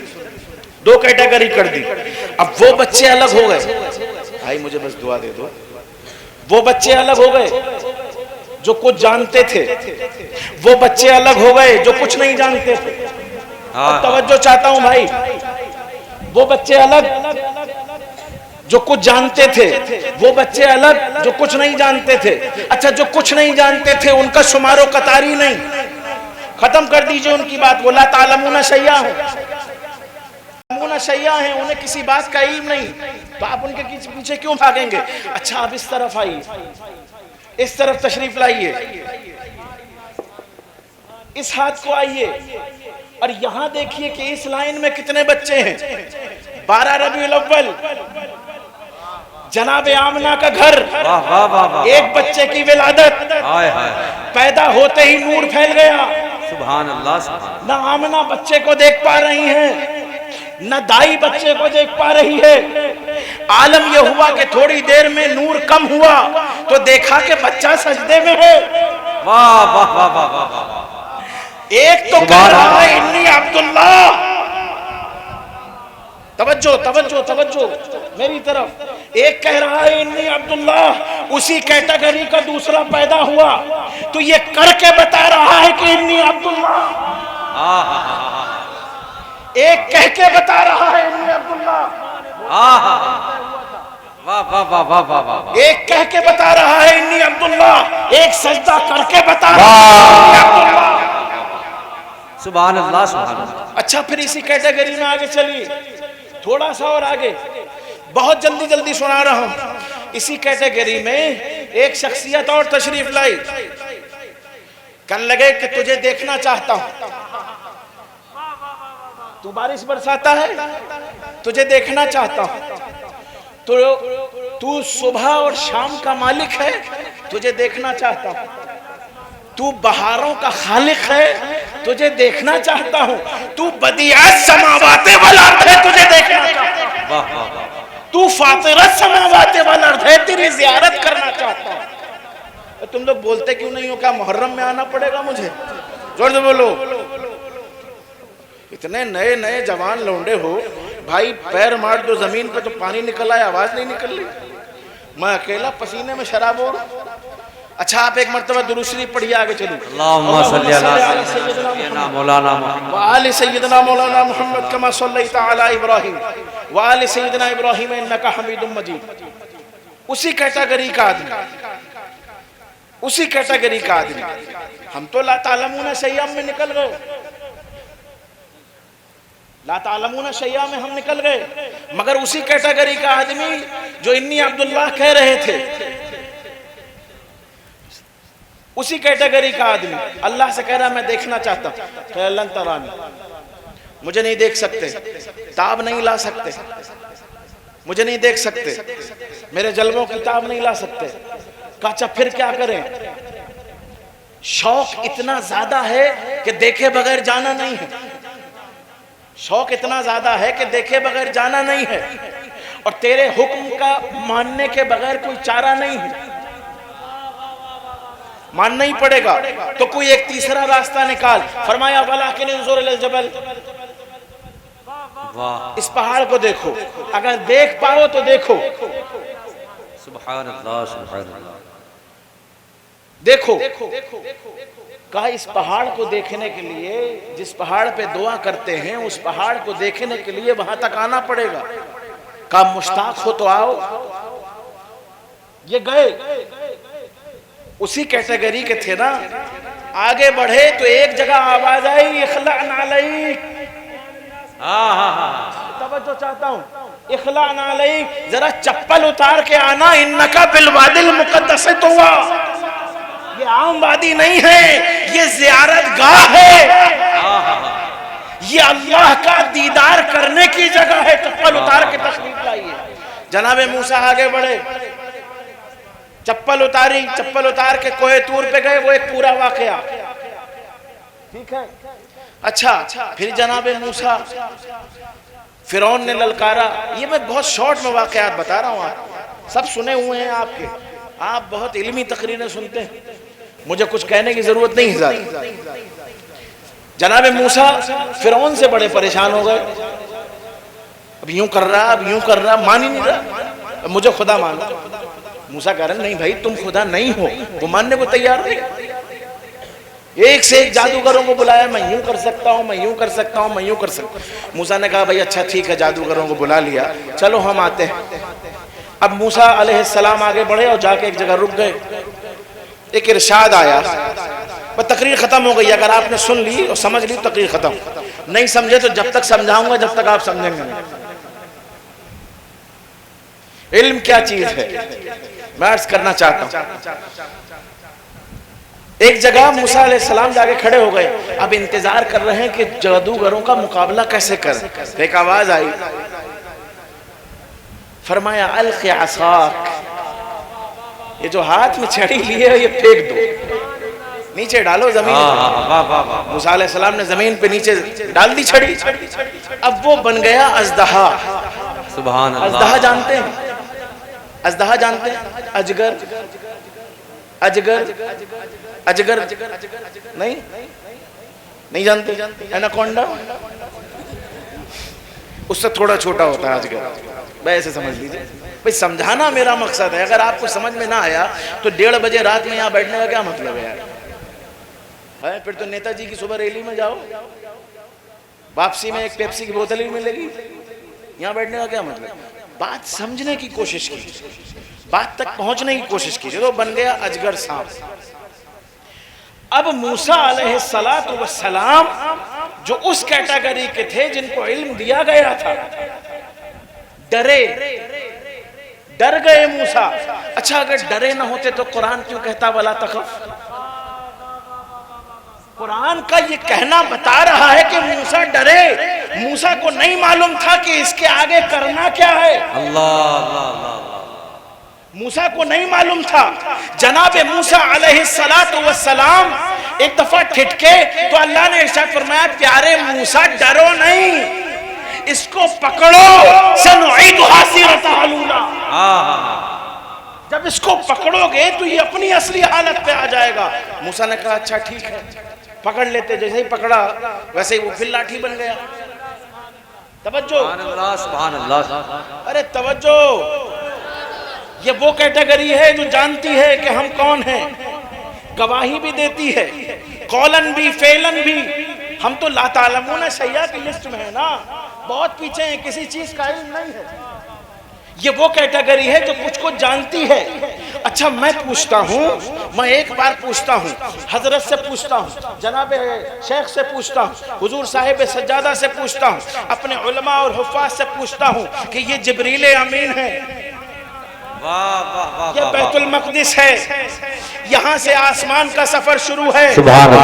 2 कैटेगरी कर दी। अब वो बच्चे अलग हो गए, भाई मुझे बस दुआ दे दो। वो बच्चे अलग हो गए जो कुछ जानते थे, वो बच्चे अलग हो गए जो कुछ नहीं जानते थे। तवज्जो चाहता हूं भाई, वो बच्चे अलग जो कुछ जानते थे, वो बच्चे अलग जो कुछ नहीं जानते थे। अच्छा, जो कुछ नहीं जानते थे उनका शुमारो कतारी नहीं, खत्म कर दीजिए उनकी बात। बोला तालमून शैया है, उन्हें किसी बात का इल्म नहीं, तो आप उनके पीछे क्यों भागेंगे? अच्छा, आप इस तरफ आइए, इस तरफ तशरीफ लाइए, इस हाथ को आइए और यहां देखिए कि इस लाइन में कितने बच्चे हैं। 12 रबीउल अव्वल, जनाब आमना का घर, एक बच्चे की विलादत, पैदा होते ही नूर फैल गया।
सुभान अल्लाह।
ना आमना बच्चे को देख पा रही हैं, न दाई बच्चे को देख पा रही है। आलम यह हुआ कि थोड़ी देर में नूर कम हुआ तो देखा कि बच्चा सजदे में है।
वाह वाह वाह वाह वाह।
एक तो कह रहा है इन्नी अब्दुल्ला, तवज्जो तवज्जो तवज्जो मेरी तरफ, एक कह रहा है इन्नी अब्दुल्ला, उसी कैटेगरी का दूसरा पैदा हुआ तो ये करके बता रहा है कि इन्नी अब्दुल्ला, एक कह के बता रहा है इन्नी अब्दुल्ला,
वाह वाह वाह वाह वाह वाह।
एक कह के बता रहा है इन्नी अब्दुल्ला, एक सजदा करके बता रहा है।
सुभान अल्लाह सुभान अल्लाह।
अच्छा, फिर इसी कैटेगरी में आगे चलिए, थोड़ा सा और आगे, बहुत जल्दी जल्दी सुना रहा हूं। इसी कैटेगरी में एक शख्सियत और तशरीफ लाई, कहने लगे कि तुझे देखना चाहता हूं, तू बारिश बरसाता है, तुझे देखना चाहता हूं, तो तू सुबह और शाम का मालिक है, तुझे देखना चाहता हूं, तू बहारों का खालिक है, तुझे देखना चाहता हूं, तू बदियात समावाते वाला अर्थ है, तुझे देखना चाहता हूं,
वाह वाह वाह।
तू फातिरत समावाते वाला अर्थ है, तेरी जियारत करना चाहता हूं। तुम लोग बोलते क्यों नहीं हो? क्या मुहर्रम में आना पड़ेगा मुझे? जोर से बोलो। इतने नए नए जवान लौंडे हो भाई, पैर मार दो जमीन पे तो पानी निकल आए, आवाज नहीं निकल रही, मैं अकेला पसीने में शराब हो। अच्छा, आप एक मर्तबा दुरूद शरीफ पढ़िए, आगे चलो।
अल्लाहुम्मा सल्ली अला सय्यिदना मौलाना मुहम्मद
व आलि सय्यिदना मौलाना मुहम्मद कमा सल्लैता अला इब्राहिम व आलि सय्यिदना इब्राहिम इन्नका हमीदुम मजीद। उसी कैटेगरी का आदमी, उसी कैटेगरी का आदमी। हम तो ला तालमूना शैयाम में निकल गए, ला तालमूना शैया में हम निकल गए, मगर उसी कैटेगरी का आदमी जो इन्नी अब्दुल्लाह कह रहे थे, उसी कैटेगरी का आदमी अल्लाह से कह रहा मैं देखना चाहता हूं। अल्लाह तरानी, मुझे नहीं देख सकते, ताब नहीं ला सकते, मुझे नहीं देख सकते, मेरे जलवों की ताब नहीं ला सकते। कहा अच्छा फिर क्या करें? शौक इतना ज्यादा है कि देखे बगैर जाना नहीं है, शौक इतना ज्यादा है कि देखे बगैर जाना नहीं है, और तेरे हुक्म का मानने के बगैर कोई चारा नहीं है, मानना ही पड़ेगा। तो कोई एक तीसरा रास्ता निकाल। फरमाया वलाकिन इंजुर इलल जबल, इस पहाड़ को देखो, अगर देख पाओ तो देखो।
सुभान अल्लाह सुभान अल्लाह।
देखो, कहा इस पहाड़ को देखने के लिए, जिस पहाड़ पे दुआ करते हैं उस पहाड़ को देखने के लिए वहां तक आना पड़ेगा। कहा मुश्ताक हो तो आओ। ये गए, उसी कैटेगरी के थे ना, आगे बढ़े तो एक जगह आवाज आई इखलान अलैक। तवज्जो चाहता हूं, इखलान अलैक, जरा चप्पल उतार के आना, इन्नका बिल वादिल मुक़द्दस तुवा। ये आम वादी नहीं है, ये ज़ियारत गाह है, ये अल्लाह का दीदार करने की जगह है। चप्पल उतार के तशरीफ लाइए। जनाबे मूसा आगे बढ़े, चप्पल उतारी, चप्पल उतार के कोहे तूर पे गए, वो एक पूरा वाकया, ठीक है। अच्छा, फिर जनाबे मूसा, फिरौन ने ललकारा। ये मैं बहुत शॉर्ट में वाकयात बता रहा हूँ, आप सब सुने हुए हैं, आपके आप बहुत इल्मी तकरीरें सुनते हैं, मुझे कुछ कहने की जरूरत नहीं है ज़्यादा। जनाबे मूसा फिरौन से बड़े परेशान हो गए, अब यूं कर रहा, अब यूं कर रहा, मान ही नहीं रहा, मुझे खुदा मानना। मूसा कह रहे नहीं भाई तुम खुदा नहीं हो, वो मानने को तैयार नहीं। एक से एक जादूगरों को बुलाया, मैं यूं कर सकता हूं, मैं यूं कर सकता हूं, मैं यूं कर सकता हूं। मूसा ने कहा भाई अच्छा ठीक है, जादूगरों को बुला लिया, चलो हम आते हैं। अब मूसा अलैहिस्सलाम आगे बढ़े और जाके एक जगह रुक गए। एक इरशाद आया, बस तकरीर खत्म हो गई। अगर आपने सुन ली और समझ ली तकरीर खत्म, नहीं समझे तो जब तक समझाऊंगा जब तक आप समझेंगे नहीं। इल्म क्या चीज है मैं अर्ज करना चाहता हूं। एक जगह मूसा अलैहिस्सलाम जाके खड़े हो गए, अब इंतजार कर रहे हैं कि जादूगरों का मुकाबला कैसे कर। एक आवाज आई, फरमाया अलक़ि असाक, ये जो हाथ में छड़ी लिए है ये फेंक दो। नीचे डालो जमीन पे। मूसा अलैहिस्सलाम ने जमीन पे नीचे डाल दी छड़ी, अब वो बन गया अजदहा।
सुभान अल्लाह।
अजदहा जानते हैं? अजदहा जानते हैं? अजगर, अजगर, अजगर नहीं जानते? एनाकोंडा उससे थोड़ा छोटा होता है अजगर, वैसे समझ लीजिए भाई। समझाना मेरा मकसद है। अगर आपको समझ में ना आया तो 1:30 बजे रात में यहाँ बैठने का क्या मतलब है यार? है फिर तो नेताजी की सुबह रैली में जाओ, वापसी में एक पेप्सी की बोतल ही मिलेगी। यहाँ बैठने का क्या मतलब? बात समझने की कोशिश कीजिए, बात तक पहुंचने की कोशिश कीजिए। तो बन गया अजगर सांप। अब मूसा अलैहिस्सलातु वस्सलाम जो उस कैटेगरी के थे जिनको इल्म दिया गया था, डरे, डर गए मूसा। अच्छा अगर डरे ना होते तो कुरान क्यों कहता वला तखफ? कुरान का ये कहना बता रहा है कि मूसा डरे। मूसा को नहीं मालूम था कि इसके आगे करना क्या है।
अल्लाह।
मूसा को नहीं मालूम था। जनाबे मूसा अलैहिस्सलातु वस्सलाम एक दफा ठिठके तो अल्लाह ने इरशाद फरमाया, प्यारे मूसा डरो नहीं, इसको पकड़ो, सनुईदुहा सीरतहा अलूला। जब इसको पकड़ोगे तो ये अपनी असली हालत पे आ जाएगा। मूसा ने कहा अच्छा ठीक है, पकड़ लेते। जैसे ही पकड़ा वैसे ही वो फिर लाठी बन गया। तवज्जो,
सुभान अल्लाह।
अरे तवज्जो, ये वो कैटेगरी है जो जानती है कि हम कौन हैं, गवाही भी देती है, कौलन भी फेलन भी। हम तो ला तालमून शैया की लिस्ट में है ना, बहुत पीछे हैं, किसी चीज का इल्म नहीं है। ये वो कैटेगरी है जो कुछ को जानती है। अच्छा मैं पूछता हूँ, मैं एक बार पूछता हूँ, हजरत से पूछता हूँ, जनाबे शेख से पूछता हूँ, हुजूर साहिब सज्जादा से पूछता हूँ, अपने उलमा और हुफ़ाज़ से पूछता हूँ कि ये जिब्रील अमीन है, ये बैतुल मक़दिस है, यहाँ से आसमान का सफर शुरू है।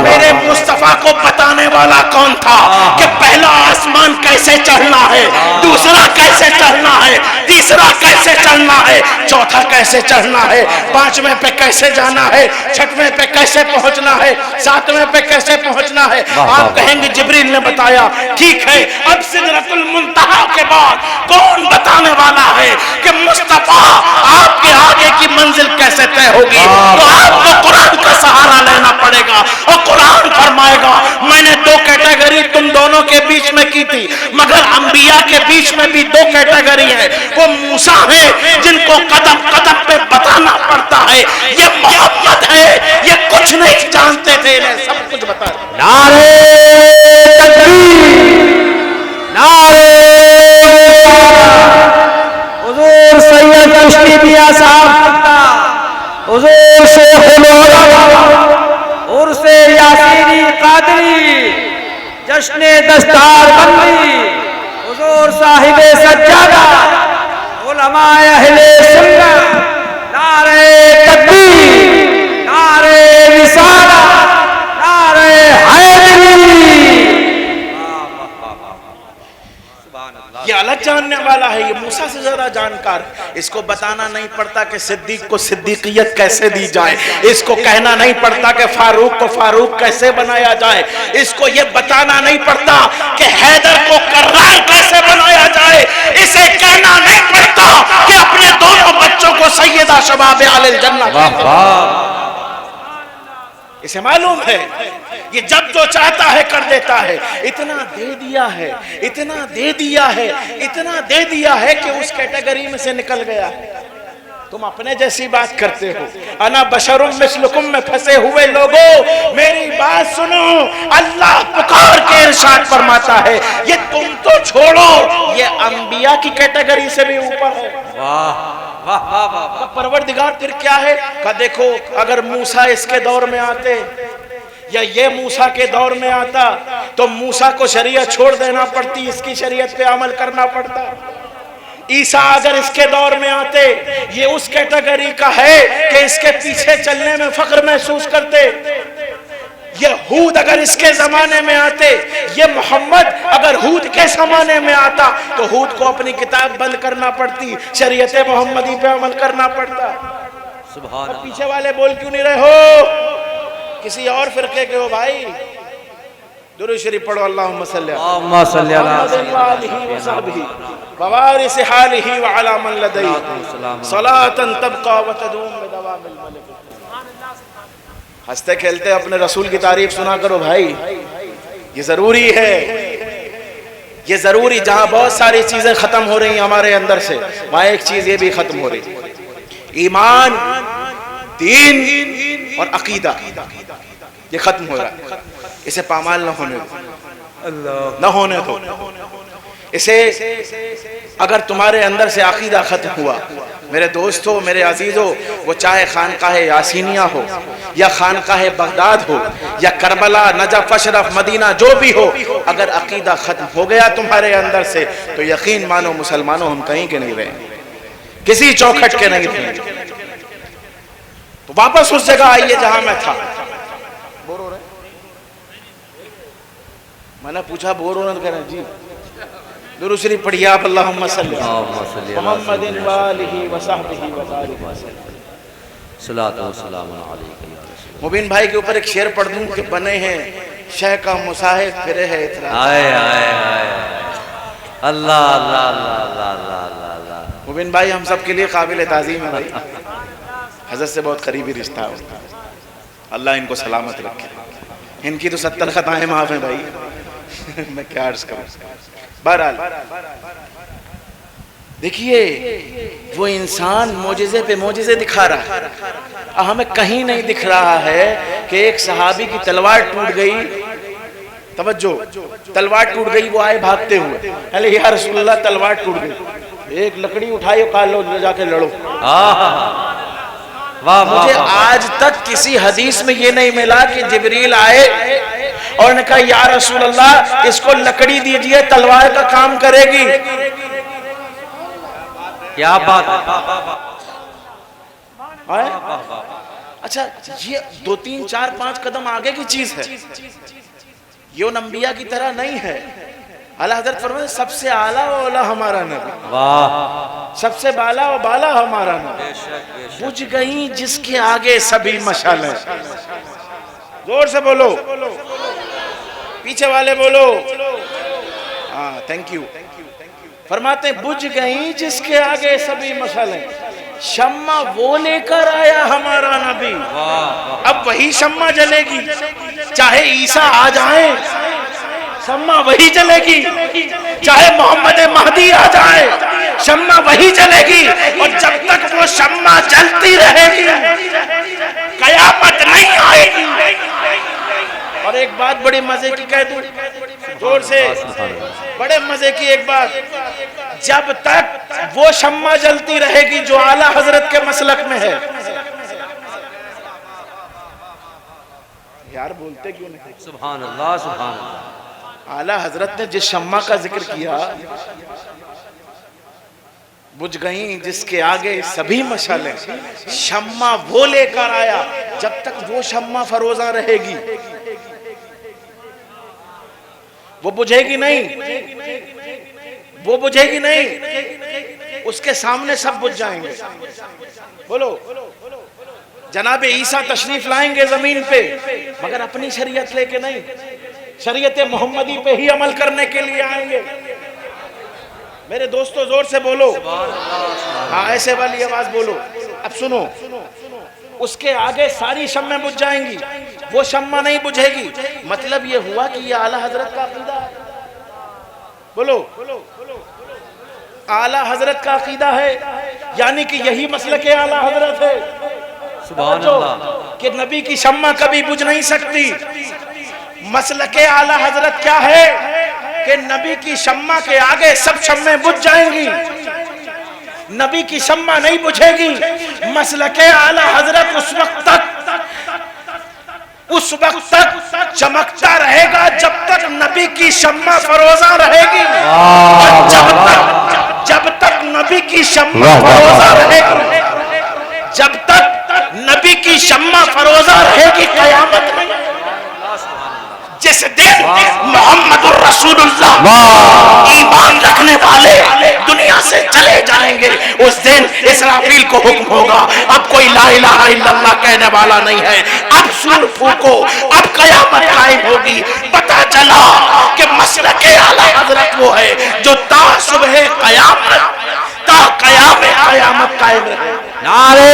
मेरे मुस्तफा को बताने वाला कौन था कि पहला आसमान कैसे चढ़ना है, दूसरा कैसे चढ़ना है, तीसरा कैसे चढ़ना है, चौथा कैसे चढ़ना है, पांचवें पे कैसे जाना है, छठवें पे कैसे पहुंचना है, सातवें पे कैसे पहुंचना है। आप कहेंगे जिब्रील ने बताया, ठीक है। अब सिदरतुल मुंतहा के बाद कौन बताने वाला है कि मुस्तफा आपके आगे की मंजिल कैसे तय होगी? तो आपको कुरान का सहारा लेना पड़ेगा। और कुरान फरमाएगा, मैंने दो कैटेगरी तुम दोनों के बीच में की थी, मगर अंबिया के बीच में भी दो कैटेगरी है। वो मूसा है जिनको कदम कदम पे बताना पड़ता है, ये मोहम्मद है, ये कुछ नहीं जानते थे, इन्हें सब कुछ बता।
नारे तकबीर, नारे हुजूर सैयद चिश्ती मियां साहब, हुजूर शेखुल उलमा उर्से यासीनी कादरी, जश्ने दस्तार बंदी, हुजूर साहिबे सज्जादा, उलमाए अहले सुन्नत, नारे तकबीर, नारे रिसालत, नारे हैदरी। ये अलग जानने वाला है, ये मूसा से ज्यादा जानकार। इसको बताना नहीं पड़ता कि सिद्दीक को सिद्दीकियत कैसे दी जाए, इसको कहना नहीं पड़ता कि फारूक को फारूक कैसे बनाया जाए, इसको ये बताना नहीं पड़ता कि हैदर को कर्रार कैसे बनाया जाए, इसे कहना नहीं पड़ता कि अपने दोनों बच्चों को सैयदा शबाब आलिल जन्नत। इसे मालूम है ये जब जो चाहता है कर देता है। इतना दे दिया है, इतना दे दिया है, इतना दे दिया है कि उस कैटेगरी में से निकल गया। तुम अपने जैसी बात करते हो, अना बशरुम मिस्लुकुम में फंसे हुए लोगों, मेरी बात सुनो। अल्लाह पुकार के इरशाद फरमाता है, ये तुम तो छोड़ो, ये अंबिया की कैटेगरी से भी ऊपर है। वाह, परवरदिगार फिर क्या है का देखो, अगर मूसा इसके दौर में आते या ये मूसा के दौर में आता तो मूसा को शरीयत छोड़ देना पड़ती, इसकी शरीयत पे अमल करना पड़ता। ईसा अगर इसके दौर में आते, ये उस कैटेगरी का है कि इसके पीछे चलने में फख्र महसूस करते। ये हूद अगर इसके जमाने में आते, ये मोहम्मद अगर हूद के जमाने में आता तो हूद को अपनी किताब बंद करना पड़ती, शरीयत मोहम्मदी पे अमल करना पड़ता। सुभान अल्लाह। पीछे वाले बोल क्यों नहीं रहे हो? किसी और फिरके के हो भाई, दुरूद शरीफ पढ़ो। अल्लाहुम्मा सल्ली
अल्लाहुम्मा सल्ली अला
मुहम्मद व सहबिही व वारिस हालिही व अला मन लदई सलातन तबका व तदूम बिदवामिल मलिक। हंसते खेलते अपने रसूल की तारीफ सुना करो भाई, ये जरूरी है, ये जरूरी। जहां बहुत सारी चीजें खत्म हो रही हैं हमारे अंदर से, वहां एक चीज ये भी खत्म हो रही, ईमान, दीन और अकीदा, ये खत्म हो रहा है। इसे पामाल न होने दो, न होने दो इसे। अगर तुम्हारे अंदर से अकीदा खत्म हुआ, मेरे दोस्तों, मेरे अजीजों, वो चाहे खानकाह यासीनिया हो या खानकाह बगदाद हो या करबला, नजफ, अशरफ, मदीना, जो भी हो, अगर अकीदा खत्म हो गया तुम्हारे अंदर से, तो यकीन मानो मुसलमानों, हम कहीं के नहीं रहे, किसी चौखट के नहीं थे। तो वापस उस जगह आइए जहां मैं था। बोर हो रहे? मैंने पूछा बोर हो रहे? तो कह रहे जी। दुरूद शरीफ पढ़िए आप। अल्लाहुम्मा सल्ली मुहम्मदिन व आलिही व सहबिही व बारिक वसल्लम।
सलातो सलामुन अलैका या रसूल।
मुबीन भाई के ऊपर एक शेर पढ़ दूं कि बने हैं शह का मुसाहिब फिरे है इतरा।
आए आए आए अल्लाह अल्लाह अल्लाह अल्लाह अल्लाह।
मुबीन भाई हम सब के लिए काबिल ताज़ीम है भाई, हज़रत से बहुत करीबी रिश्ता है उसका। अल्लाह इनको सलामत रखे। इनकी तो 70 खताएं माफ हैं भाई। मैं क्या अर्ज करूं। बहरहाल देखिए, वो इंसान मोजिज़े पे मोजिज़े दिखा रहा है, हमें कहीं नहीं दिख रहा है कि एक सहाबी की तलवार टूट गई। तवज्जो, तलवार टूट गई, वो आए भागते हुए, अरे या रसूलल्लाह तलवार टूट गई, एक लकड़ी उठाई, काल लो, जाके लड़ो। मुझे आज तक किसी हदीस में ये नहीं मिला कि जिब्रील आए और ने कहा या रसूल अल्लाह इसको लकड़ी दीजिए, तलवार का काम करेगी।
क्या बात है।
अच्छा, ये 2 3 4 5 कदम आगे की चीज है, ये नंबिया की तरह नहीं है। आला हजरत फरमाते सबसे आला व औला हमारा नबी, वाह, सबसे बाला व बाला हमारा नबी। बुझ गई जिसके आगे सभी मशालें। जोर से बोलो, पीछे वाले बोलो। हाँ, थैंक यू। फरमाते बुझ गई जिसके आगे सभी मशालें, शम्मा वो लेकर आया हमारा नबी। अब वही शम्मा जलेगी, चाहे ईसा आ जाए, शम्मा वही जलेगी, चाहे मोहम्मद महदी आ जाए, शम्मा वही जलेगी। और जब तक वो शम्मा जलती रहेगी, कयामत नहीं आएगी। और एक बात बड़ी मजे की कह दूं, जोर से, बड़े मजे की एक बात, जब तक वो शम्मा जलती रहेगी जो आला हजरत के मसलक में है। यार बोलते क्यों नहीं?
सुभान अल्लाह सुभान अल्लाह।
आला हजरत ने जिस शम्मा का जिक्र किया, बुझ गई जिसके आगे सभी मशालें, शम्मा वो लेकर आया। जब तक वो शम्मा फरोजा रहेगी, वो बुझेगी नहीं, वो बुझेगी नहीं, उसके सामने सब बुझ जाएंगे। बोलो, जनाबे ईसा तशरीफ लाएंगे जमीन पे, मगर अपनी शरीयत लेके नहीं, शरीयत मोहम्मदी पे ही अमल करने के लिए आएंगे। मेरे दोस्तों जोर से बोलो, हाँ ऐसे वाली आवाज बोलो। अब सुनो, उसके आगे सारी शम्में बुझ जाएंगी, वो शम्मा नहीं बुझेगी। मतलब ये हुआ कि ये आला हजरत का अकीदा है। बोलो, आला हजरत का अकीदा है, यानी कि यही मसलक आला हजरत है।
सुभान अल्लाह।
कि नबी की शम्मा कभी बुझ नहीं सकती। मसलक आला हजरत क्या है कि नबी की शम्मा के आगे सब शम्में बुझ जाएंगी, नबी की शम्मा नहीं बुझेगी। मसलक आला हजरत उस वक्त तक चमकता रहेगा जब तक नबी की शम्मा फरोजा रहेगी। और जब तक नबी की शम्मा फरोजा रहेगी, जब तक नबी की शम्मा फरोजा रहेगी, कयामत नहीं। जिस दिन मोहम्मद रसूलुल्लाह ईमान रखने वाले दुनिया से चले जाएंगे, उस दिन इसराफील को हुक्म होगा अब कोई ला इलाहा इल्लल्लाह कहने वाला नहीं है, अब सूर फूको, अब कयामत कायम होगी। पता चला कि मसलके आला हजरत वो है जो ता सुबह कयामत ता कयामत कायम रहे।
नारे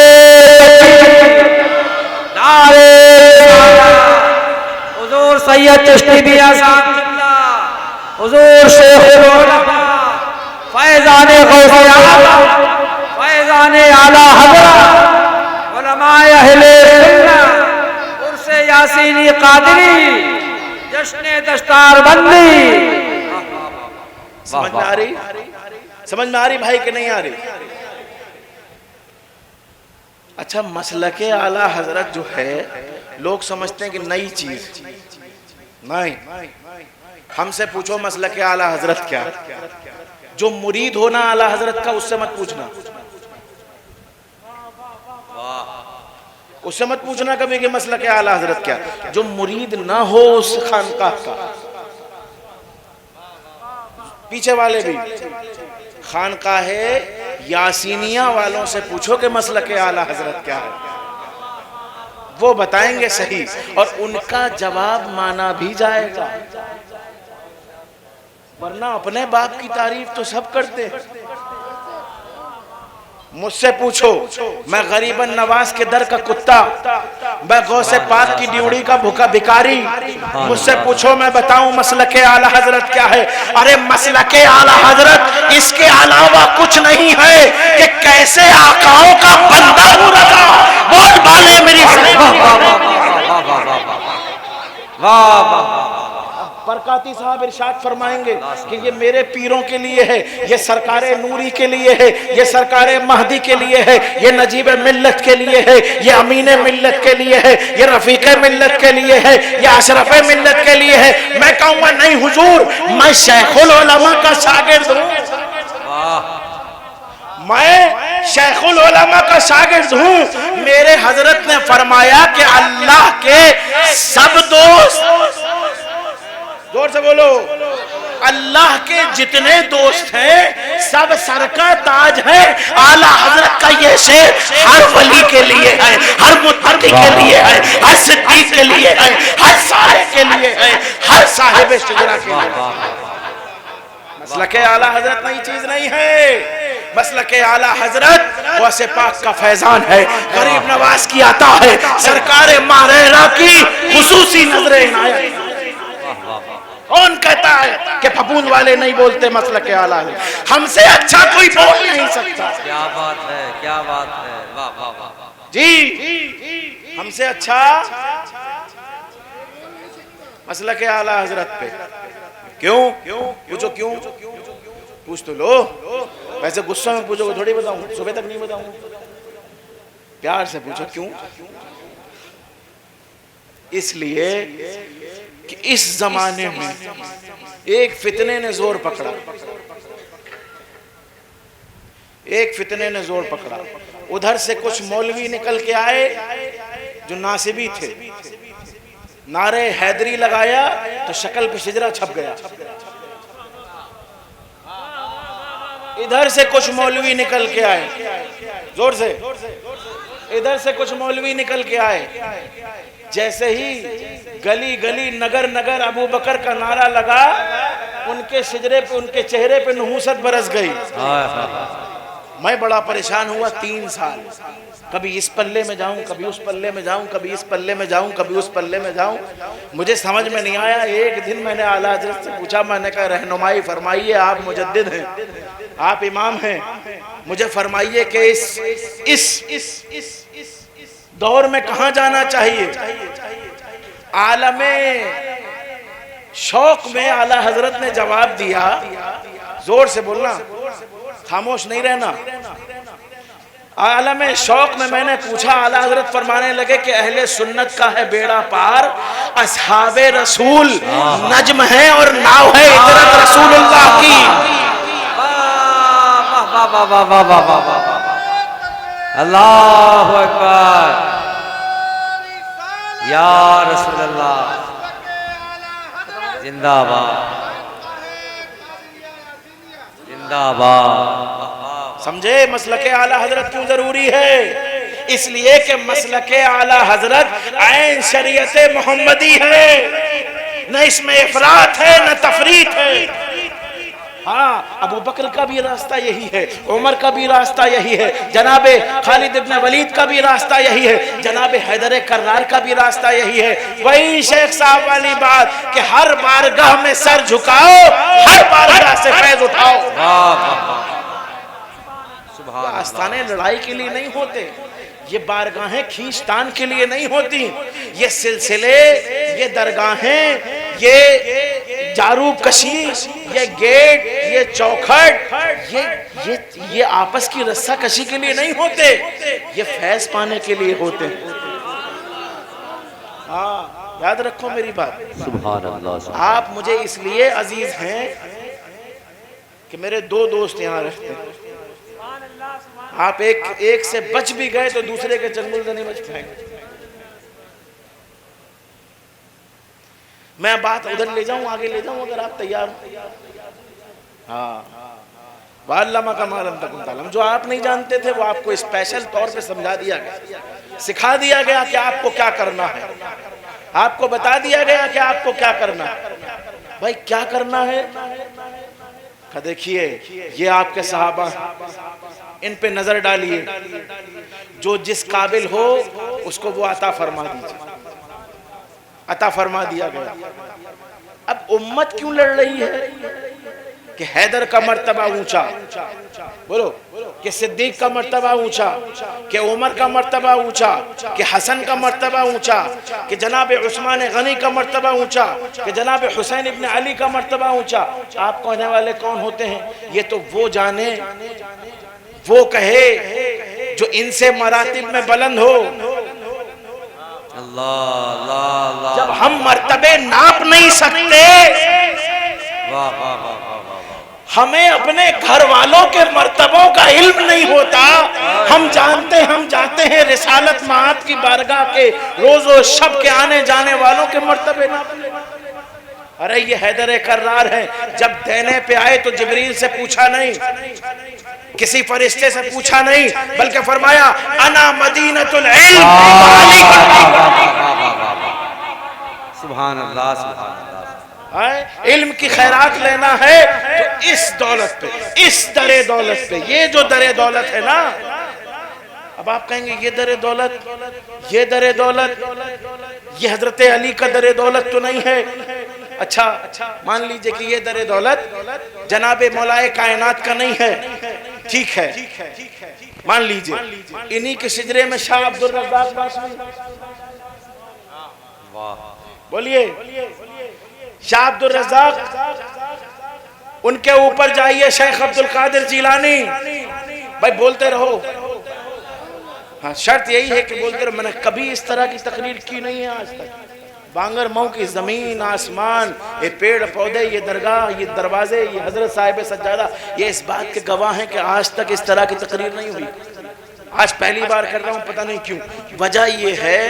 नारे हुजूर सैयद चिश्ती मियां साहब जिंदा, हुजूर शेखुल उलमा फैज़ाने गौसे आज़म फैज़ाने आला हज़रत उलमाए अहले सुन्नत उर्से यासीनी कादरी जश्न दस्तार बंदी।
समझ में आ रही? समझ में आ रही भाई कि नहीं आ रही? अच्छा, मसलके आला हजरत जो है लोग समझते हैं कि नई चीज नहीं। हमसे पूछो मसलके आला हजरत क्या? जो मुरीद होना आला हजरत का उससे मत पूछना, उससे मत पूछना कभी कि मसलके आला हजरत क्या। जो मुरीद ना हो उस खानकाह का, पीछे वाले भी खानकाहे यासीनिया वालों से पूछो कि मसलके आला हजरत क्या है, वो बताएंगे सही और उनका जवाब माना भी जाएगा। वरना अपने बाप की तारीफ तो सब करते हैं। मुझसे पूछो, मैं गरीबन नवाज के दर का कुत्ता, मैं गौसे पाक की ड्यूड़ी का भूखा भिखारी। मुझसे पूछो, मैं बताऊं मसलके आला हजरत क्या है। अरे मसलके आला हजरत इसके अलावा कुछ नहीं है कि कैसे आकाओं का बंदा हो रखा। बोल बाले मेरी बरकाती साहब इरशाद फरमाएंगे कि ये मेरे पीरों के लिए है, ये सरकारे नूरी के लिए है, ये सरकारे महदी के लिए है, ये नजीब मिल्लत के लिए है, ये अमीन मिल्लत के लिए है, ये रफीक मिल्लत के लिए है, ये अशरफ मिल्लत के लिए है। मैं कहूँगा नहीं हुजूर, मैं शेखुल उलमा का शागिर्द हूँ, मैं शेखुल उलमा का शागिर्द हूँ। मेरे हजरत ने फरमाया कि अल्लाह के सब दोस्त, जोर से बोलो, अल्लाह के जितने दोस्त हैं सब सर का ताज है। आला हजरत का ये शेर हर वली के लिए है, हर मुत्तकी के लिए है, हर सिद्दीक के लिए है, हर साहिब के लिए है, हर साहिब शुजरा के लिए। मसलके आला हजरत नई चीज नहीं है। मसलके आला हजरत वैसे पाक का फैजान है, गरीब नवाज की आता है, सरकार मारेरा की खुसूसी नजरे इनायत। कौन कहता है कि फपूंद वाले नहीं बोलते मसलके आला है? हमसे अच्छा कोई बोल नहीं सकता।
क्या बात है, क्या बात है, वाह वाह वाह
जी, हमसे अच्छा मसलके आला हजरत पे। क्यों पूछो, क्यों पूछ तो लो। वैसे गुस्सा में पूछोगे थोड़ी बताऊं, सुबह तक नहीं बताऊंगा, प्यार से पूछो क्यों। इसलिए कि इस जमाने में एक फितने ने जोर पकड़ा, एक फितने ने जोर पकड़ा। उधर से कुछ मौलवी निकल के आए जो नासिबी थे, नारे हैदरी लगाया तो शक्ल पे शिजरा छप गया। इधर से कुछ मौलवी निकल के आए, जोर से, इधर से कुछ मौलवी निकल के आए। जैसे ही गली गली नगर नगर अबू बकर का नारा लगा, उनके शिजरे पे, उनके चेहरे पे नहुसत बरस गई। मैं बड़ा परेशान हुआ 3 साल, कभी इस पल्ले में जाऊं, कभी उस पल्ले में जाऊं, कभी इस पल्ले में जाऊं, कभी उस पल्ले में जाऊं, मुझे समझ में नहीं आया। एक दिन मैंने आला हज़रत से पूछा, मैंने कहा रहनुमाई फरमाइए, आप मुजद्दिद हैं, आप इमाम हैं, मुझे फरमाइए कि इस दौर में कहाँ जाना चाहिए। आलमे शौक में आला हजरत ने जवाब दिया, जोर से बोलना, खामोश नहीं रहना। आलमे शौक में मैंने पूछा, आला हजरत फरमाने लगे कि अहले सुन्नत का है बेड़ा पार, असहाबे रसूल नज्म है और नाव है इतरत रसूलुल्लाह की।
वाह वाह वाह वाह वाह वाह वाह, अल्लाहु अकबर, या रसूल अल्लाह, जिंदाबाद जिंदाबाद
समझे मसलके आला हजरत क्यों जरूरी है? इसलिए कि मसलके आला हजरत ऐन शरीयत मोहम्मदी है, न इसमें इफरात है न तफरीत है। हाँ, अबू बकर का भी रास्ता यही है, उमर का भी रास्ता यही है, जनाबे खालिद इब्न वलीद का भी रास्ता यही है, जनाबे हैदर कर्रार का भी रास्ता यही है। वही शेख साहब वाली बात कि हर बारगाह में सर झुकाओ, हर बारगाह से फैज उठाओ। आस्थाने लड़ाई के लिए नहीं होते, ये बारगाहें खींचतान के लिए नहीं होती, ये सिलसिले, ये दरगाहें, ये जारू कशी, ये गेट, ये चौखट, ये आपस की रस्सा कशी के लिए नहीं होते, ये फैज पाने के लिए होते हैं। हाँ, याद रखो मेरी बात।
सुभान अल्लाह।
आप मुझे इसलिए अजीज हैं कि मेरे दो दोस्त यहाँ रहते हैं। आप एक से बच भी गए तो दूसरे के चंगुल से नहीं बच पाएंगे। मैं बात उधर ले जाऊं, आगे ले जाऊं, अगर आप तैयार हो। हाँ, वाल्लमा का मालम तकुम तालम, जो आप नहीं जानते थे वो आपको स्पेशल तौर पे समझा दिया गया, सिखा दिया गया कि आपको क्या करना है, आपको बता दिया गया कि आपको क्या करना है। भाई क्या करना है? देखिए ये आपके सहाबा, इन पे नजर डालिए, जो जिस काबिल हो उसको वो अता फरमा दीजिए। अता फरमा दिया गया। अब उम्मत क्यों लड़ रही है कि हैदर का मर्तबा ऊंचा, बोलो, कि सिद्दीक का मर्तबा ऊंचा, कि उमर का मर्तबा ऊंचा, कि हसन का मर्तबा ऊंचा, कि जनाब उस्मान गनी का मर्तबा ऊंचा, कि जनाब हुसैन इब्न अली का मर्तबा ऊंचा। आप कहने वाले कौन होते हैं? ये तो वो जाने, वो कहे जो इनसे मरातिब में बुलंद हो।
अल्लाह।
जब हम मर्तबे नाप नहीं सकते, हमें अपने घर वालों के मर्तबों का इल्म नहीं होता, हम जाते हैं रिसालत मात की बारगाह के रोजो शब के आने जाने वालों के मर्तबे नाप। अरे ये हैदर कर्रार है, जब देने पे आए तो जिब्रील से पूछा नहीं, किसी फरिश्ते से पूछा नहीं, बल्कि फरमाया अना मदीनतुल इल्म।
सुभान अल्लाह, सुभान अल्लाह।
इल्म की खैरात लेना है तो इस दौलत पे, इस दरे दौलत पे, ये जो दरे दौलत है ना। अब आप कहेंगे ये दरे दौलत, ये दरे दौलत, ये हजरत अली का दरे दौलत तो नहीं है। अच्छा, मान लीजिए कि ये दरे दौलत जनाबे मौलाए कायनात का नहीं है, ठीक है, मान लीजिए इन्हीं के सिजरे में शाह अब्दुल रज़्ज़ाक़, बोलिए शाह अब्दुल रज़्ज़ाक़, उनके ऊपर जाइए शेख अब्दुल कादिर जिलानी। भाई बोलते रहो। हाँ, शर्त यही है कि बोलते रहो। मैंने कभी इस तरह की तकरीर की नहीं है आज तक। बांगर मऊ की जमीन आसमान, ये पेड़ पौधे, ये दरगाह, ये दरवाजे, ये हजरत साहिब सज्जादा, ये इस बात के गवाह हैं कि आज तक इस तरह की तकरीर नहीं हुई। आज पहली बार कर रहा हूँ, पता नहीं क्यों। वजह ये है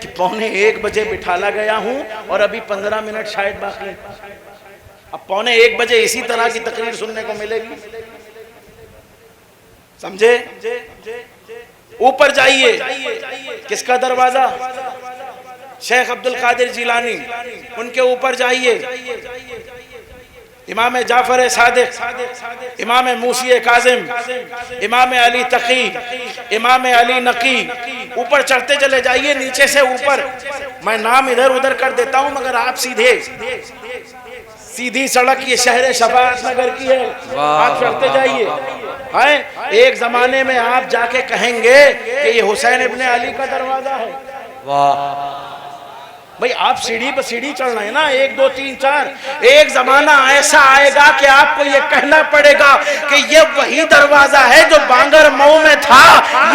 कि 1:45 बजे बिठाला गया हूँ और अभी 15 मिनट शायद बाकी। अब 1:45 बजे इसी तरह की तकरीर सुनने को मिलेगी, समझे? ऊपर जाइए, किसका दरवाजा? शेख अब्दुल कादिर जिलानी, उनके ऊपर जाइए। इमाम जाफर सादिक, इमाम मूसी काजिम, इमाम अली तकी, इमाम अली नकी, ऊपर चढ़ते चले जाइए नीचे से ऊपर। मैं नाम इधर उधर कर देता हूं, मगर आप सीधी सड़क ये शहर शफाअत नगर की है, आप चढ़ते जाइए। हैं, एक जमाने में आप जाके कहेंगे कि ये हुसैन इब्ने अली का दरवाजा है।
वाह
भाई आप सीढ़ी पर सीढ़ी चढ़ना है ना, 1 2 3 4। एक जमाना ऐसा आएगा कि आपको ये कहना पड़ेगा कि ये वही दरवाजा है जो बांगर मऊ में था,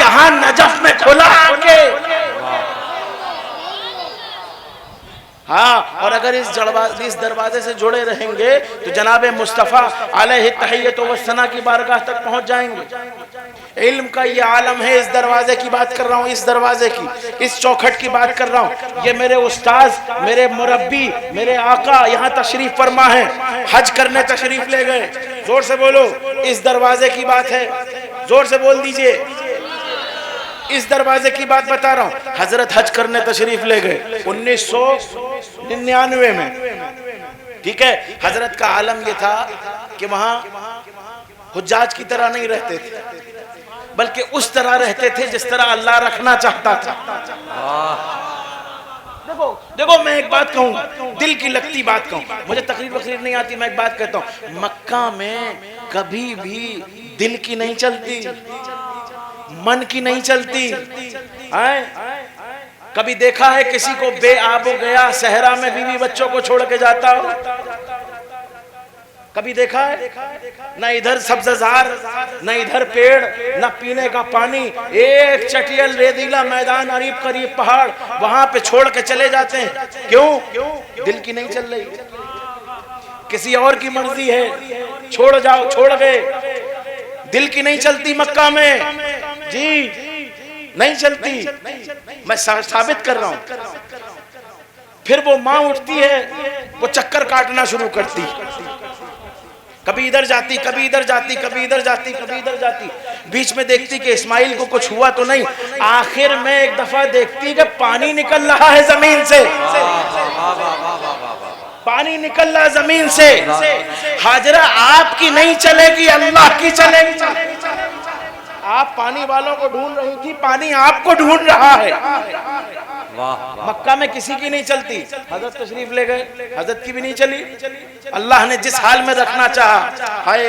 यहाँ नजफ में खुला आके। हाँ, और अगर इस दरवाजे से जुड़े रहेंगे तो जनाब मुस्तफ़ा अलैहि तहियत व सना की बारगाह तक पहुंच जाएंगे। इल्म का ये आलम है। इस दरवाजे की बात कर रहा हूँ, इस दरवाजे की, इस चौखट की बात कर रहा हूँ। ये मेरे उस्ताज, मेरे मुरब्बी, मेरे आका यहाँ तशरीफ फरमा है, हज करने तशरीफ ले गए। जोर से बोलो, इस दरवाजे की बात है, जोर से बोल दीजिए। इस दरवाजे की बात बता रहा हूँ। हजरत हज करने तशरीफ ले गए 1999 में, ठीक है। हजरत का आलम यह था कि वहां हुज्जाज की तरह नहीं रहते थे, बल्कि उस तरह रहते थे जिस तरह अल्लाह रखना चाहता था। देखो मैं एक बात कहूँ, दिल की लगती बात कहूँ, मुझे तकरीर वकरीर नहीं आती, मैं एक बात कहता हूँ, मक्का में कभी भी दिल की नहीं चलती, मन की नहीं चलती। कभी देखा है किसी को बेआबो गया सहरा में बीवी बच्चों को छोड़ के जाता हो? कभी देखा है? न इधर सब्ज़ार, न इधर पेड़, न पीने का पानी, एक चटियल रेतीला मैदान, करीब करीब पहाड़, वहां पे छोड़ के चले जाते हैं। क्यों? दिल की नहीं चल रही, किसी और की मर्जी है, छोड़ जाओ, छोड़ गए। दिल की नहीं चलती मक्का में जी, नहीं चलती। मैं साबित कर रहा हूं। फिर वो माँ उठती है, वो चक्कर काटना शुरू करती, कभी इधर जाती, कभी इधर जाती, कभी इधर जाती, कभी इधर जाती। बीच में देखती कि इस्माइल को कुछ हुआ तो नहीं। आखिर में एक दफा देखती कि पानी निकल रहा है जमीन से, पानी निकल रहा जमीन से। हाजरा आपकी नहीं चलेगी, अल्लाह की चलेगी। आप पानी वालों को ढूंढ रही थी, पानी आपको ढूंढ रहा है। मक्का में किसी की नहीं चलती। हजरत तशरीफ ले गए, हजरत की भी नहीं चली। अल्लाह ने जिस हाल में रखना चाहा, हाय,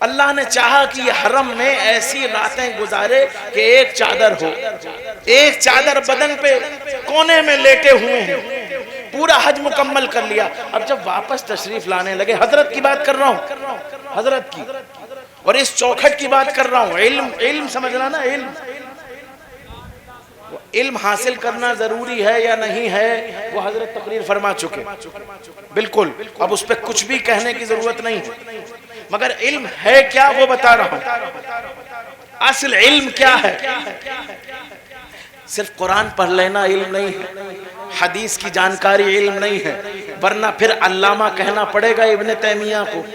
अल्लाह ने चाहा कि ये हरम में ऐसी रातें गुजारे कि एक चादर हो, एक चादर बदन पे कोने में लेटे हुए हैं। पूरा हज मुकम्मल कर लिया। अब जब वापस तशरीफ लाने लगे, हजरत की बात कर रहा हूँ, हजरत की, और इस चौखट की बात कर रहा हूँ। इल्म समझना ना, इल्म हासिल करना जरूरी है या नहीं है, वो हजरत तकरीर फरमा चुके, बिल्कुल। अब उस पर कुछ भी कहने की जरूरत नहीं है, मगर इल्म है क्या वो बता रहा हूं। असल इल्म क्या है? सिर्फ कुरान पढ़ लेना इल्म नहीं है, हदीस की जानकारी इल्म नहीं है, वरना फिर अल्लामा कहना पड़ेगा इब्ने तैमिया को।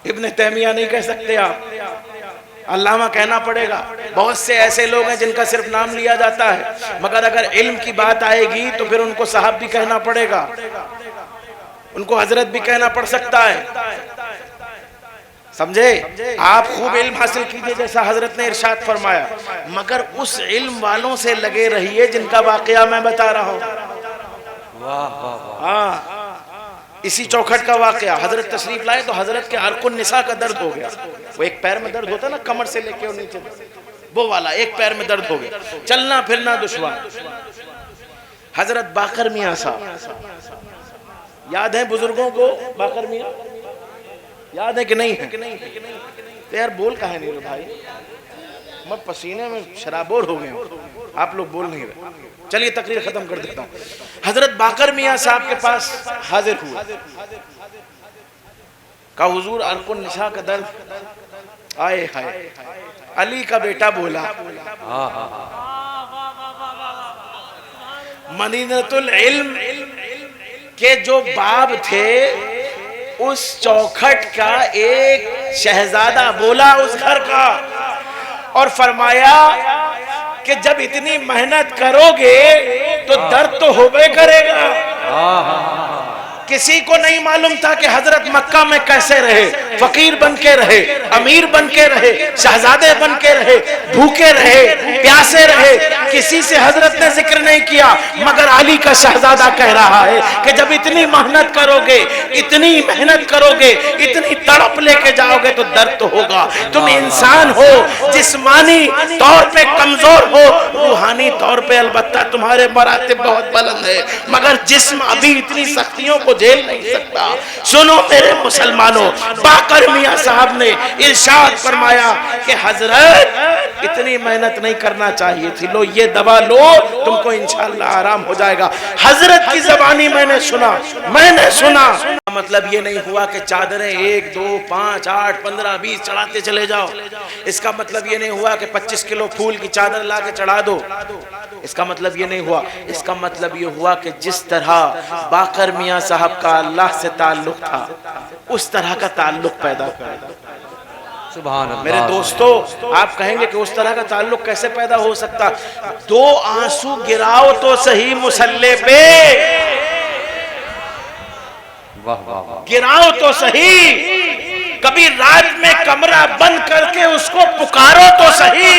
इब्ने तैमिया नहीं कह सकते आप, अल्लामा कहना पड़ेगा। बहुत से ऐसे लोग हैं जिनका सिर्फ नाम लिया जाता है, मगर अगर इल्म की बात आएगी तो फिर उनको साहब भी कहना पड़ेगा, उनको हजरत भी कहना पड़ सकता है। समझे? आप खूब इल्म हासिल कीजिए जैसा हजरत ने इरशाद फरमाया, मगर उस इल्म वालों से लगे रहिए जिनका वाकया मैं बता रहा हूँ। हाँ, इसी चौखट का वाकया। हजरत तशरीफ लाए तो हजरत के अर्कुन निसा का दर्द हो गया। वो एक पैर में दर्द होता ना, कमर से लेके और नीचे, वो वाला एक पैर में दर्द हो गया, चलना फिरना दुश्वार। हजरत बाकर मियाँ साहब, याद है बुजुर्गों को बाकर मियाँ? याद है कि नहीं है? तो यार बोल कहाँ नहीं रहे भाई, मैं पसीने में शराबोर हो गए हूँ, आप लोग बोल नहीं रहे। चलिए तकरीर खत्म कर देता हूँ। हजरत बाकर मियाँ साहब के पास हाजिर हुए, का हुजूर अर्कुन निसा का दर्द, आए हाय। अली का बेटा बोला, मदीनतुल इल्म के जो बाब थे, उस चौखट का एक शहजादा बोला उस घर का, और फरमाया कि जब इतनी मेहनत करोगे तो दर्द तो होबे करेगा। किसी को नहीं मालूम था कि हजरत मक्का में कैसे रहे, फकीर बन के रहे, अमीर बन के रहे, शहजादे बन के रहे, भूखे रहे, प्यासे रहे। किसी से हजरत ने जिक्र नहीं किया, मगर अली का शहजादा कह रहा है कि जब इतनी मेहनत करोगे, इतनी मेहनत करोगे, इतनी तड़प लेके जाओगे तो दर्द तो होगा। तुम इंसान हो, जिस्मानी तौर पे कमजोर हो, रूहानी तौर पे अलबत्ता तुम्हारे मरातिब बहुत बुलंद है, मगर जिस्म अभी इतनी सख्तियों को झेल नहीं सकता। सुनो मेरे मुसलमानों, बाकर मियाँ साहब ने इरशाद फरमाया कि हजरत इतनी मेहनत नहीं करना चाहिए थी। लो ये दवा लो, तुमको इंशाअल्लाह आराम हो जाएगा। हजरत की ज़बानी मैंने सुना। मतलब ये नहीं हुआ कि चादरें 1, 2, 5, 8, 15, 20 चढ़ाते चले जाओ। इसका मतलब ये नहीं हुआ कि 25 किलो फूल की चादर ला के चढ़ा दो। इसका मतलब ये नहीं हुआ। इसका मतलब ये हुआ कि जिस तरह बाकर मियाँ साहब का अल्लाह से ताल्लुक था, उस तरह का ताल्लुक पैदा कर दो।
सुभान अल्लाह।
मेरे दोस्तों, आप कहेंगे कि उस तरह का ताल्लुक कैसे पैदा हो सकता? 2 आंसू गिराओ तो सही मुसल्ले पे,
वाह वाह वाह।
गिराओ तो सही। कभी रात में कमरा बंद करके उसको पुकारो तो सही।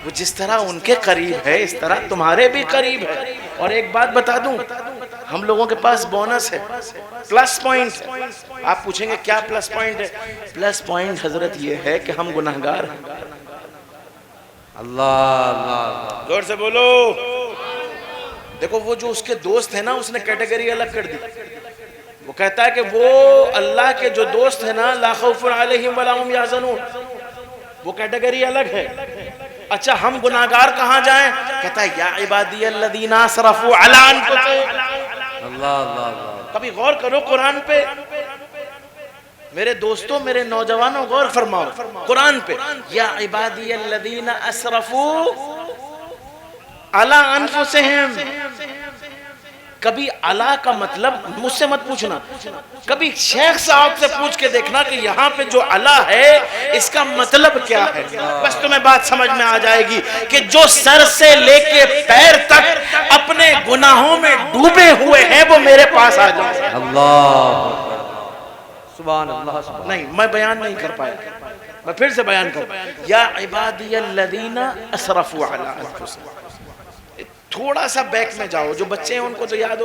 वो जिस तरह उनके करीब है, इस तरह तुम्हारे भी करीब है। और एक बात बता दूं, हम लोगों के पास बोनस है, प्लस पॉइंट है। आप पूछेंगे क्या प्लस पॉइंट है? प्लस पॉइंट हजरत ये है कि हम गुनाहगार हैं।
अल्लाह अल्लाह।
जोर से बोलो। देखो, वो जो उसके दोस्त है ना, उसने कैटेगरी अलग कर दी। वो कहता है कि वो अल्लाह के जो दोस्त है ना, ला खौफुन अलैहिम वला हुम यहज़नून, वो कैटेगरी अलग है। अच्छा, हम गुनाहगार कहाँ जाएं? कहता है या इबादियल्लज़ीना असरफू अला अनफुसिहिम।
अल्लाह अल्लाह अल्लाह।
कभी गौर करो कुरान पे। मेरे दोस्तों, मेरे नौजवानों, गौर फरमाओ कुरान पे। या इबादियल्लज़ीना असरफू अला अनफुसिहिम। कभी अला का मतलब मुझसे मत पूछना, कभी शेख साहब से पूछ के देखना कि यहाँ पे जो अला है इसका मतलब क्या है। बस तुम्हें बात समझ में आ जाएगी कि जो सर से लेके पैर तक अपने गुनाहों में डूबे हुए हैं वो मेरे पास आ जाए।
अल्लाह सुभान अल्लाह।
नहीं, मैं बयान नहीं कर पाया, मैं फिर से बयान कर। या इबादियल्लज़ीना असरफू अला अनफुसिहिम। थोड़ा सा बैक में जाओ। जो बच्चे हैं उनको तो याद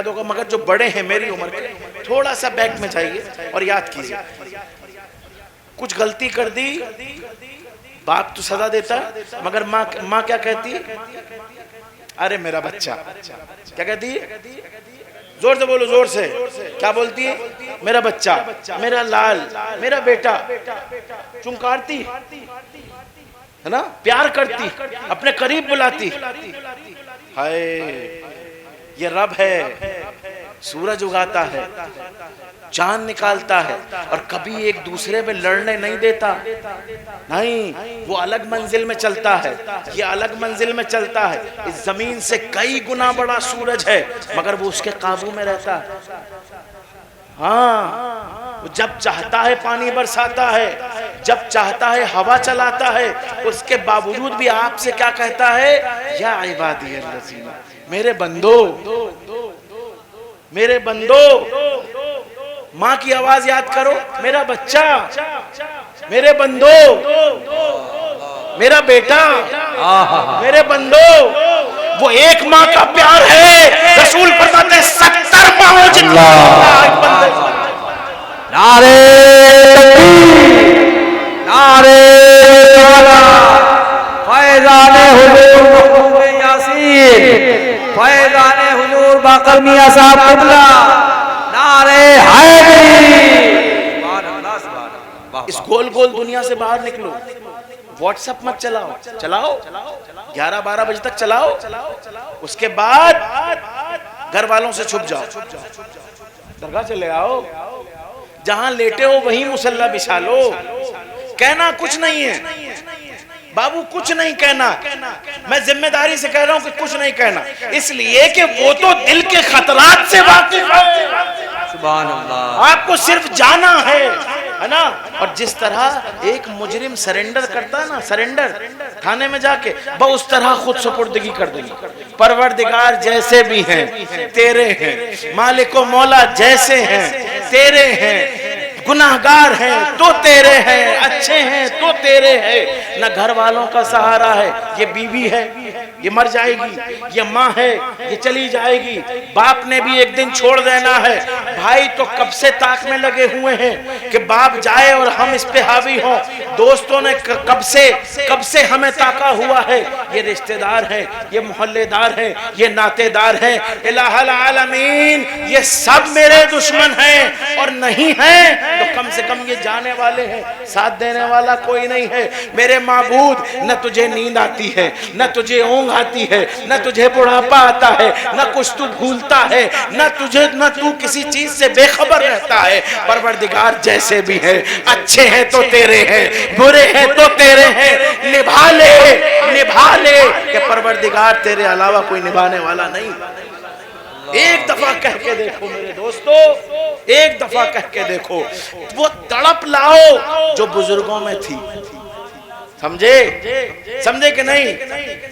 होगा, मगर जो बड़े हैं मेरी उम्र के, थोड़ा सा बैक में जाइए और याद कीजिए। कुछ गलती कर दी, बाप तो सजा देता, मगर माँ क्या कहती? अरे मेरा बच्चा। क्या कहती? जोर से बोलो, जोर से। क्या बोलती है? मेरा बच्चा, मेरा लाल, मेरा बेटा। चुमकारती है ना, प्यार करती, अपने करीब बुलाती। हाय, ये रब है, सूरज उगाता है, चांद निकालता है, और कभी एक दूसरे में लड़ने नहीं देता। नहीं, वो अलग मंजिल में चलता है, ये अलग मंजिल में चलता है। इस जमीन से कई गुना बड़ा सूरज है, मगर वो उसके काबू में रहता है। हाँ, वो जब चाहता है पानी बरसाता है, जब चाहता है हवा चलाता है। उसके बावजूद भी आपसे क्या कहता है? या इबादियल्लज़ीना, मेरे बंदो, मेरे बंदो। माँ की आवाज याद करो, मेरा बच्चा, मेरे बंदो, मेरा बेटा, मेरे बंदो। वो एक माँ का प्यार है। रसूल फरमाते हैं 70 माँओं जितना।
नारे नारे फैज़ाने हुजूर मखदूम यासीन, फैज़ाने हुजूर बाकर मियां साहब क़िबला, नारे हैदरी।
इस गोल गोल दुनिया से बाहर निकलो। व्हाट्सएप मत चलाओ, चलाओ 11-12 बजे तक चलाओ। उसके बाद घर वालों से छुप जाओ, दरगाह चले आओ, जहां लेटे हो वहीं मुसल्ला बिछा लो। कहना कुछ नहीं है बाबू, कुछ नहीं कहना। मैं जिम्मेदारी से कह रहा हूं कि कुछ नहीं कहना, इसलिए कि वो तो दिल के खतरात से वाकिफ है।
सुभान अल्लाह।
आपको सिर्फ जाना है ना। और जिस तरह एक मुजरिम सरेंडर करता ना, सरेंडर थाने में जाके, वो उस तरह खुद सुपुर्दगी कर देगी। परवरदिगार जैसे भी हैं तेरे हैं, मालिको मौला जैसे हैं तेरे हैं, गुनाहगार हैं तो तेरे हैं, अच्छे हैं तो तेरे हैं। न घर वालों का सहारा है, ये बीवी है, ये मर जाएगी, ये माँ है ये चली जाएगी, बाप ने भी एक दिन छोड़ देना है। भाई तो कब से ताक में लगे हुए हैं कि बाप जाए और हम इस पे हावी हों। दोस्तों ने कब से हमें ताका हुआ है। ये रिश्तेदार हैं, ये मोहल्लेदार हैं, ये नातेदार हैं। इलाहुल आलमीन ये सब मेरे दुश्मन हैं, और नहीं हैं तो कम से कम ये जाने वाले हैं, साथ देने वाला कोई नहीं है। मेरे माबूद, न तुझे नींद आती है, न तुझे ऊँघ आती है, न तुझे बुढ़ापा आता है, न कुछ तू भूलता है, न तू किसी चीज से बेखबर रहता है। परवरदिगार जैसे भी है, अच्छे हैं तो तेरे हैं, बुरे हैं तो तेरे हैं, निभा ले कि परवरदिगार तेरे अलावा कोई निभाने वाला नहीं। एक दफा कह के देखो मेरे दोस्तों, एक दफा कह के देखो, वो तड़प लाओ जो बुजुर्गों में थी। समझे कि नहीं?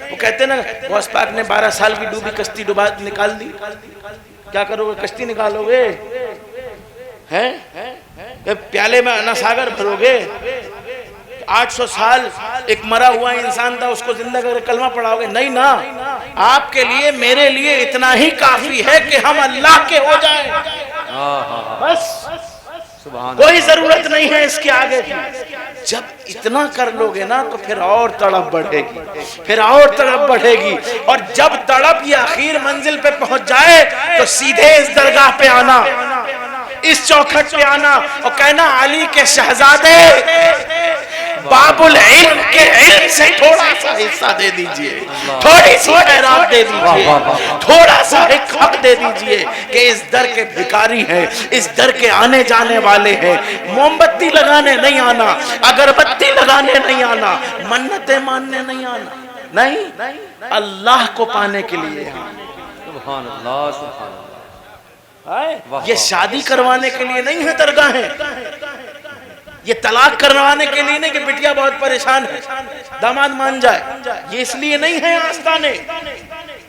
वो कहते ना, गौस पाक ने 12 साल की डूबी कश्ती डुबा निकाल दी। क्या करोगे? कश्ती निकालोगे? हैं? प्याले में अन्ना सागर भरोगे? 800 साल एक मरा हुआ इंसान था, उसको जिंदा करके कलमा पढ़ाओगे? नहीं ना। आपके लिए मेरे लिए इतना ही काफी है कि हम अल्लाह के हो जाएं, बस। कोई जरूरत नहीं है इसके आगे की। जब इतना कर लोगे ना तो फिर और तड़प बढ़ेगी, फिर और तड़प बढ़ेगी, और जब तड़प ये आखिर मंजिल पे पहुंच जाए तो सीधे इस दरगाह पे आना, इस चौखट पे आना और कहना, अली के शहजादे बाबुल इल्म के इल्म से थोड़ा सा हिस्सा दे दीजिए, थोड़ी सी खैरात दे दीजिए, थोड़ा सा एक हक दे दीजिए कि इस दर के भिखारी हैं, इस दर के आने जाने वाले हैं। मोमबत्ती लगाने नहीं आना, अगरबत्ती लगाने नहीं आना, मन्नतें मानने नहीं आना, नहीं, अल्लाह को पाने के लिए।
सुभान अल्लाह, सुभान अल्लाह।
ये शादी करवाने के लिए नहीं है दरगाहें, ये तलाक करवाने के लिए नहीं कि बिटिया बहुत परेशान है दामाद मान जाए, ये इसलिए नहीं है आस्थाने।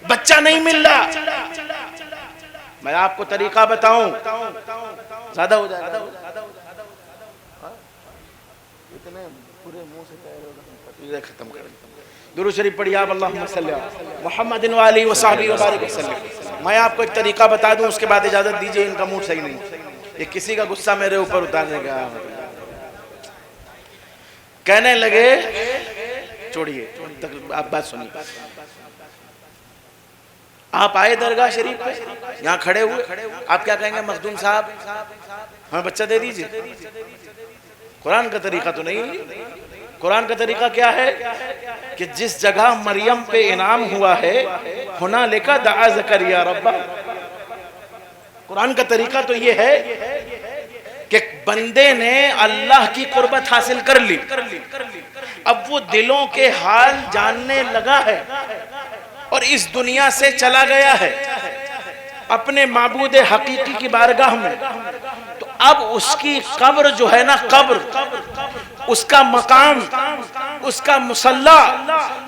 बच्चा नहीं मिल रहा, मैं आपको तरीका बताऊं, ज्यादा हो जाएगा, इतने पूरे मुंह से कह रहे हो, खत्म कर। दुरूद शरीफ पढ़िए आप, अल्लाहुम्मा सल्ली अला मुहम्मदिन व आलिहि व सहबिहि व बारिक वसल्लम। मैं आपको एक तरीका बता दूं, उसके बाद इजाजत दीजिए, इनका मूड सही नहीं, ये किसी का गुस्सा मेरे ऊपर उतारने का। कहने लगे, छोड़िए आप बात सुनिए, आप आए दरगाह शरीफ पे, यहाँ खड़े हुए, आप क्या कहेंगे? मखदूम साहब हमें बच्चा दे दीजिए। कुरान का तरीका तो नहीं। कुरान का तरीका क्या है कि जिस जगह मरियम पे इनाम हुआ है, हुना लेका दआ ज़करिया रब्बा। कुरान का तरीका तो ये है कि बंदे ने अल्लाह की कुर्बत हासिल कर ली, अब वो दिलों के हाल जानने लगा है और इस दुनिया से चला गया है अपने माबूद हकीकी की बारगाह में। तो अब उसकी कब्र जो है ना, कब्र, उसका मकाम, उसका मुसल्ला,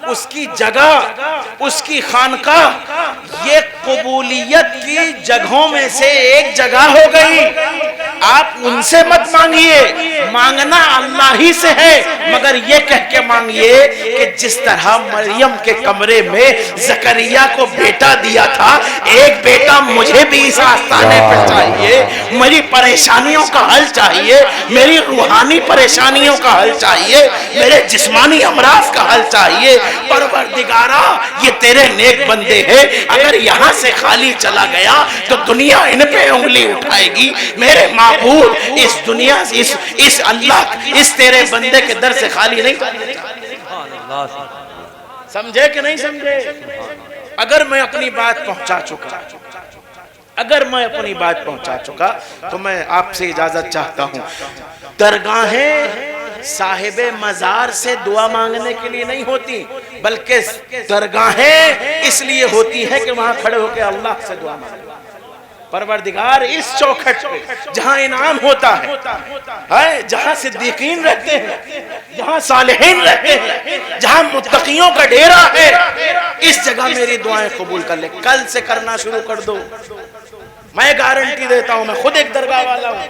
उसकी जगह, उसकी खानकाह, ये कबूलियत की जगहों में से एक जगह हो गई। आप उनसे मत मांगिए, मांगना अल्लाह ही से है, मगर ये कह के मांगिए कि जिस तरह मरियम के कमरे में जकरिया को बेटा दिया था, एक बेटा मुझे भी इस आस्थाने पर चाहिए। मेरी परेशानियों का हल चाहिए, मेरी रूहानी परेशानियों का हल चाहिए, मेरे जिस्मानी अमराज का हल चाहिए। परवरदिगारा, ये तेरे नेक बंदे हैं, अगर यहाँ से खाली चला गया तो दुनिया इन पे उंगली उठाएगी। मेरे माबूद, इस दुनिया इस अल्लाह, इस तेरे बंदे के दर से खाली नहीं। समझे कि नहीं समझे? अगर मैं अपनी बात पहुंचा चुका, अगर मैं अपनी बात पहुंचा चुका तो मैं आपसे इजाजत चाहता हूं। दरगाहें साहिबे मजार से दुआ मांगने के लिए नहीं होती, बल्कि दरगाहें इसलिए होती है कि वहां खड़े होकर अल्लाह से दुआ मांगे। परवरदिगार, इस चौखट पे जहां इनाम होता है, जहां सिद्दीकीन रहते हैं, जहां सालिहीन रहते हैं, जहां मुत्तकियों का डेरा है, इस जगह मेरी दुआएं कबूल कर ले। कल से करना शुरू कर दो, मैं गारंटी देता हूं, मैं खुद एक दरगाह वाला हूं।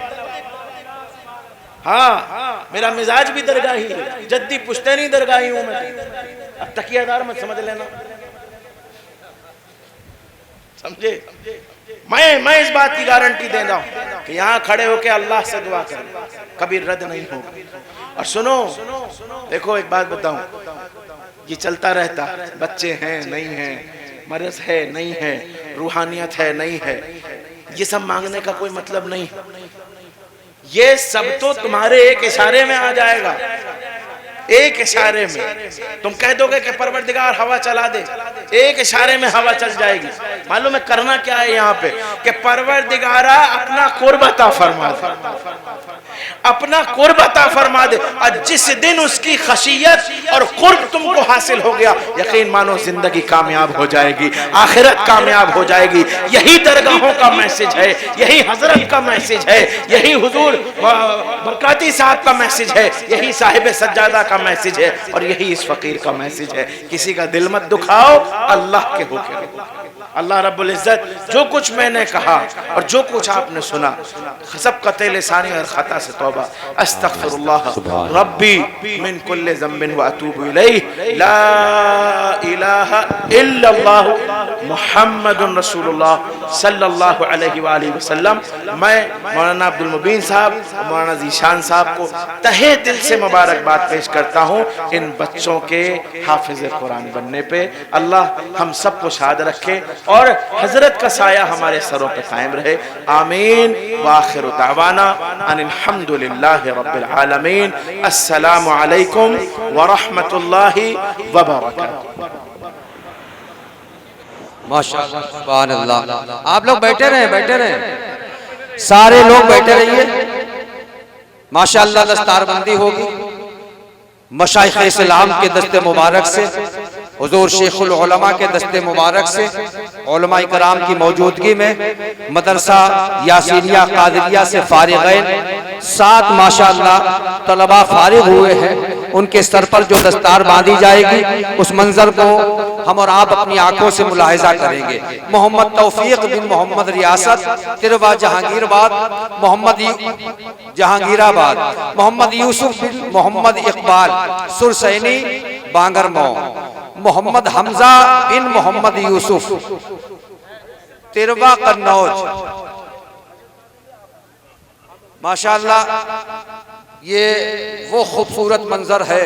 हाँ, मेरा मिजाज भी दरगाही है, जद्दी पुश्तैनी दरगाही हूं मैं। अब तकियादार मत समझ लेना, समझे? मैं इस बात की गारंटी दे रहा हूं कि यहाँ खड़े होकर अल्लाह से दुआ करें, कभी रद्द नहीं होगी। और सुनो, देखो एक बात बताऊं, ये चलता रहता, बच्चे हैं नहीं हैं, मर्ज है नहीं है, रूहानियत है नहीं है, ये सब मांगने का कोई मतलब नहीं। ये सब तो तुम्हारे एक इशारे में आ जाएगा, एक इशारे में। तुम कह दोगे कि परवरदिगार हवा चला दे, एक इशारे में हवा चल जाएगी। मालूम है करना क्या है यहाँ पे, कि परवरदिगारा अपना कुर्ब अता फरमा दे, अपना कुर्ब अता फरमा दे। और जिस दिन उसकी खशियत और कुर्ब तुमको हासिल हो गया, यकीन मानो जिंदगी कामयाब हो जाएगी, आखिरत कामयाब हो जाएगी। यही दरगाहों का मैसेज है, यही हजरत का मैसेज है, यही हुजूर बरकाती साहब का मैसेज है, यही साहिब सज्जादा का मैसेज है, और यही इस फकीर का मैसेज है। किसी का दिल मत दुखाओ, अल्लाह के होके। अल्लाह रब्बुल इज्जत जो कुछ मैंने कहा और जो कुछ आपने सुना, सब कते लिसानी और खता से तौबा, अस्तगफिरुल्लाह रब्बी मिन कुल्लि ज़म्बिन व अतूबु इलैहि, ला इलाहा इल्लल्लाह मुहम्मदुर रसूलुल्लाह सल्लल्लाहु अलैहि व आलिहि वसल्लम। मैं मौलाना अब्दुल मुबीन साहब और मौलाना ज़ीशान साहब को तहे दिल से मुबारकबाद पेश करता हूँ इन बच्चों के हाफिज़ कुरान बनने पे। अल्लाह हम सबको शाद रखे और हजरत का साया हमारे सरों पे कायम रहे। आमीन। वाखिर दावाना अनिल हम्दुलिल्लाहि रब्बिल आलमीन। अस्सलामु अलैकुम व रहमतुल्लाहि व बरकातुहू।
माशाअल्लाह, सुभान अल्लाह। आप लोग बैठे रहे, सारे लोग बैठे रहिए। माशाअल्लाह दस्तारबंदी होगी मशाइख इस्लाम के दस्ते मुबारक से, हुजूर शेखुल उलमा के दस्ते मुबारक से, उलमा इकराम की मौजूदगी में मदरसा यासीनिया कादरिया से फारिगैन 7 माशाअल्लाह तलबा फारिग हुए हैं। उनके सर पर जो दस्तार बांधी जाएगी, उस मंजर को हम और आप अपनी आंखों से मुलाहिजा करेंगे। मोहम्मद तौफीक बिन मोहम्मद रियासत, तिरवा जहांगीराबाद, मोहम्मद जहांगीराबाद, मोहम्मद यूसुफ बिन मोहम्मद इकबाल सुरसैनी बांगरमो, मोहम्मद हमजा बिन मोहम्मद यूसुफ तिरवा कन्नौज। माशाअल्लाह ये वो खूबसूरत मंजर है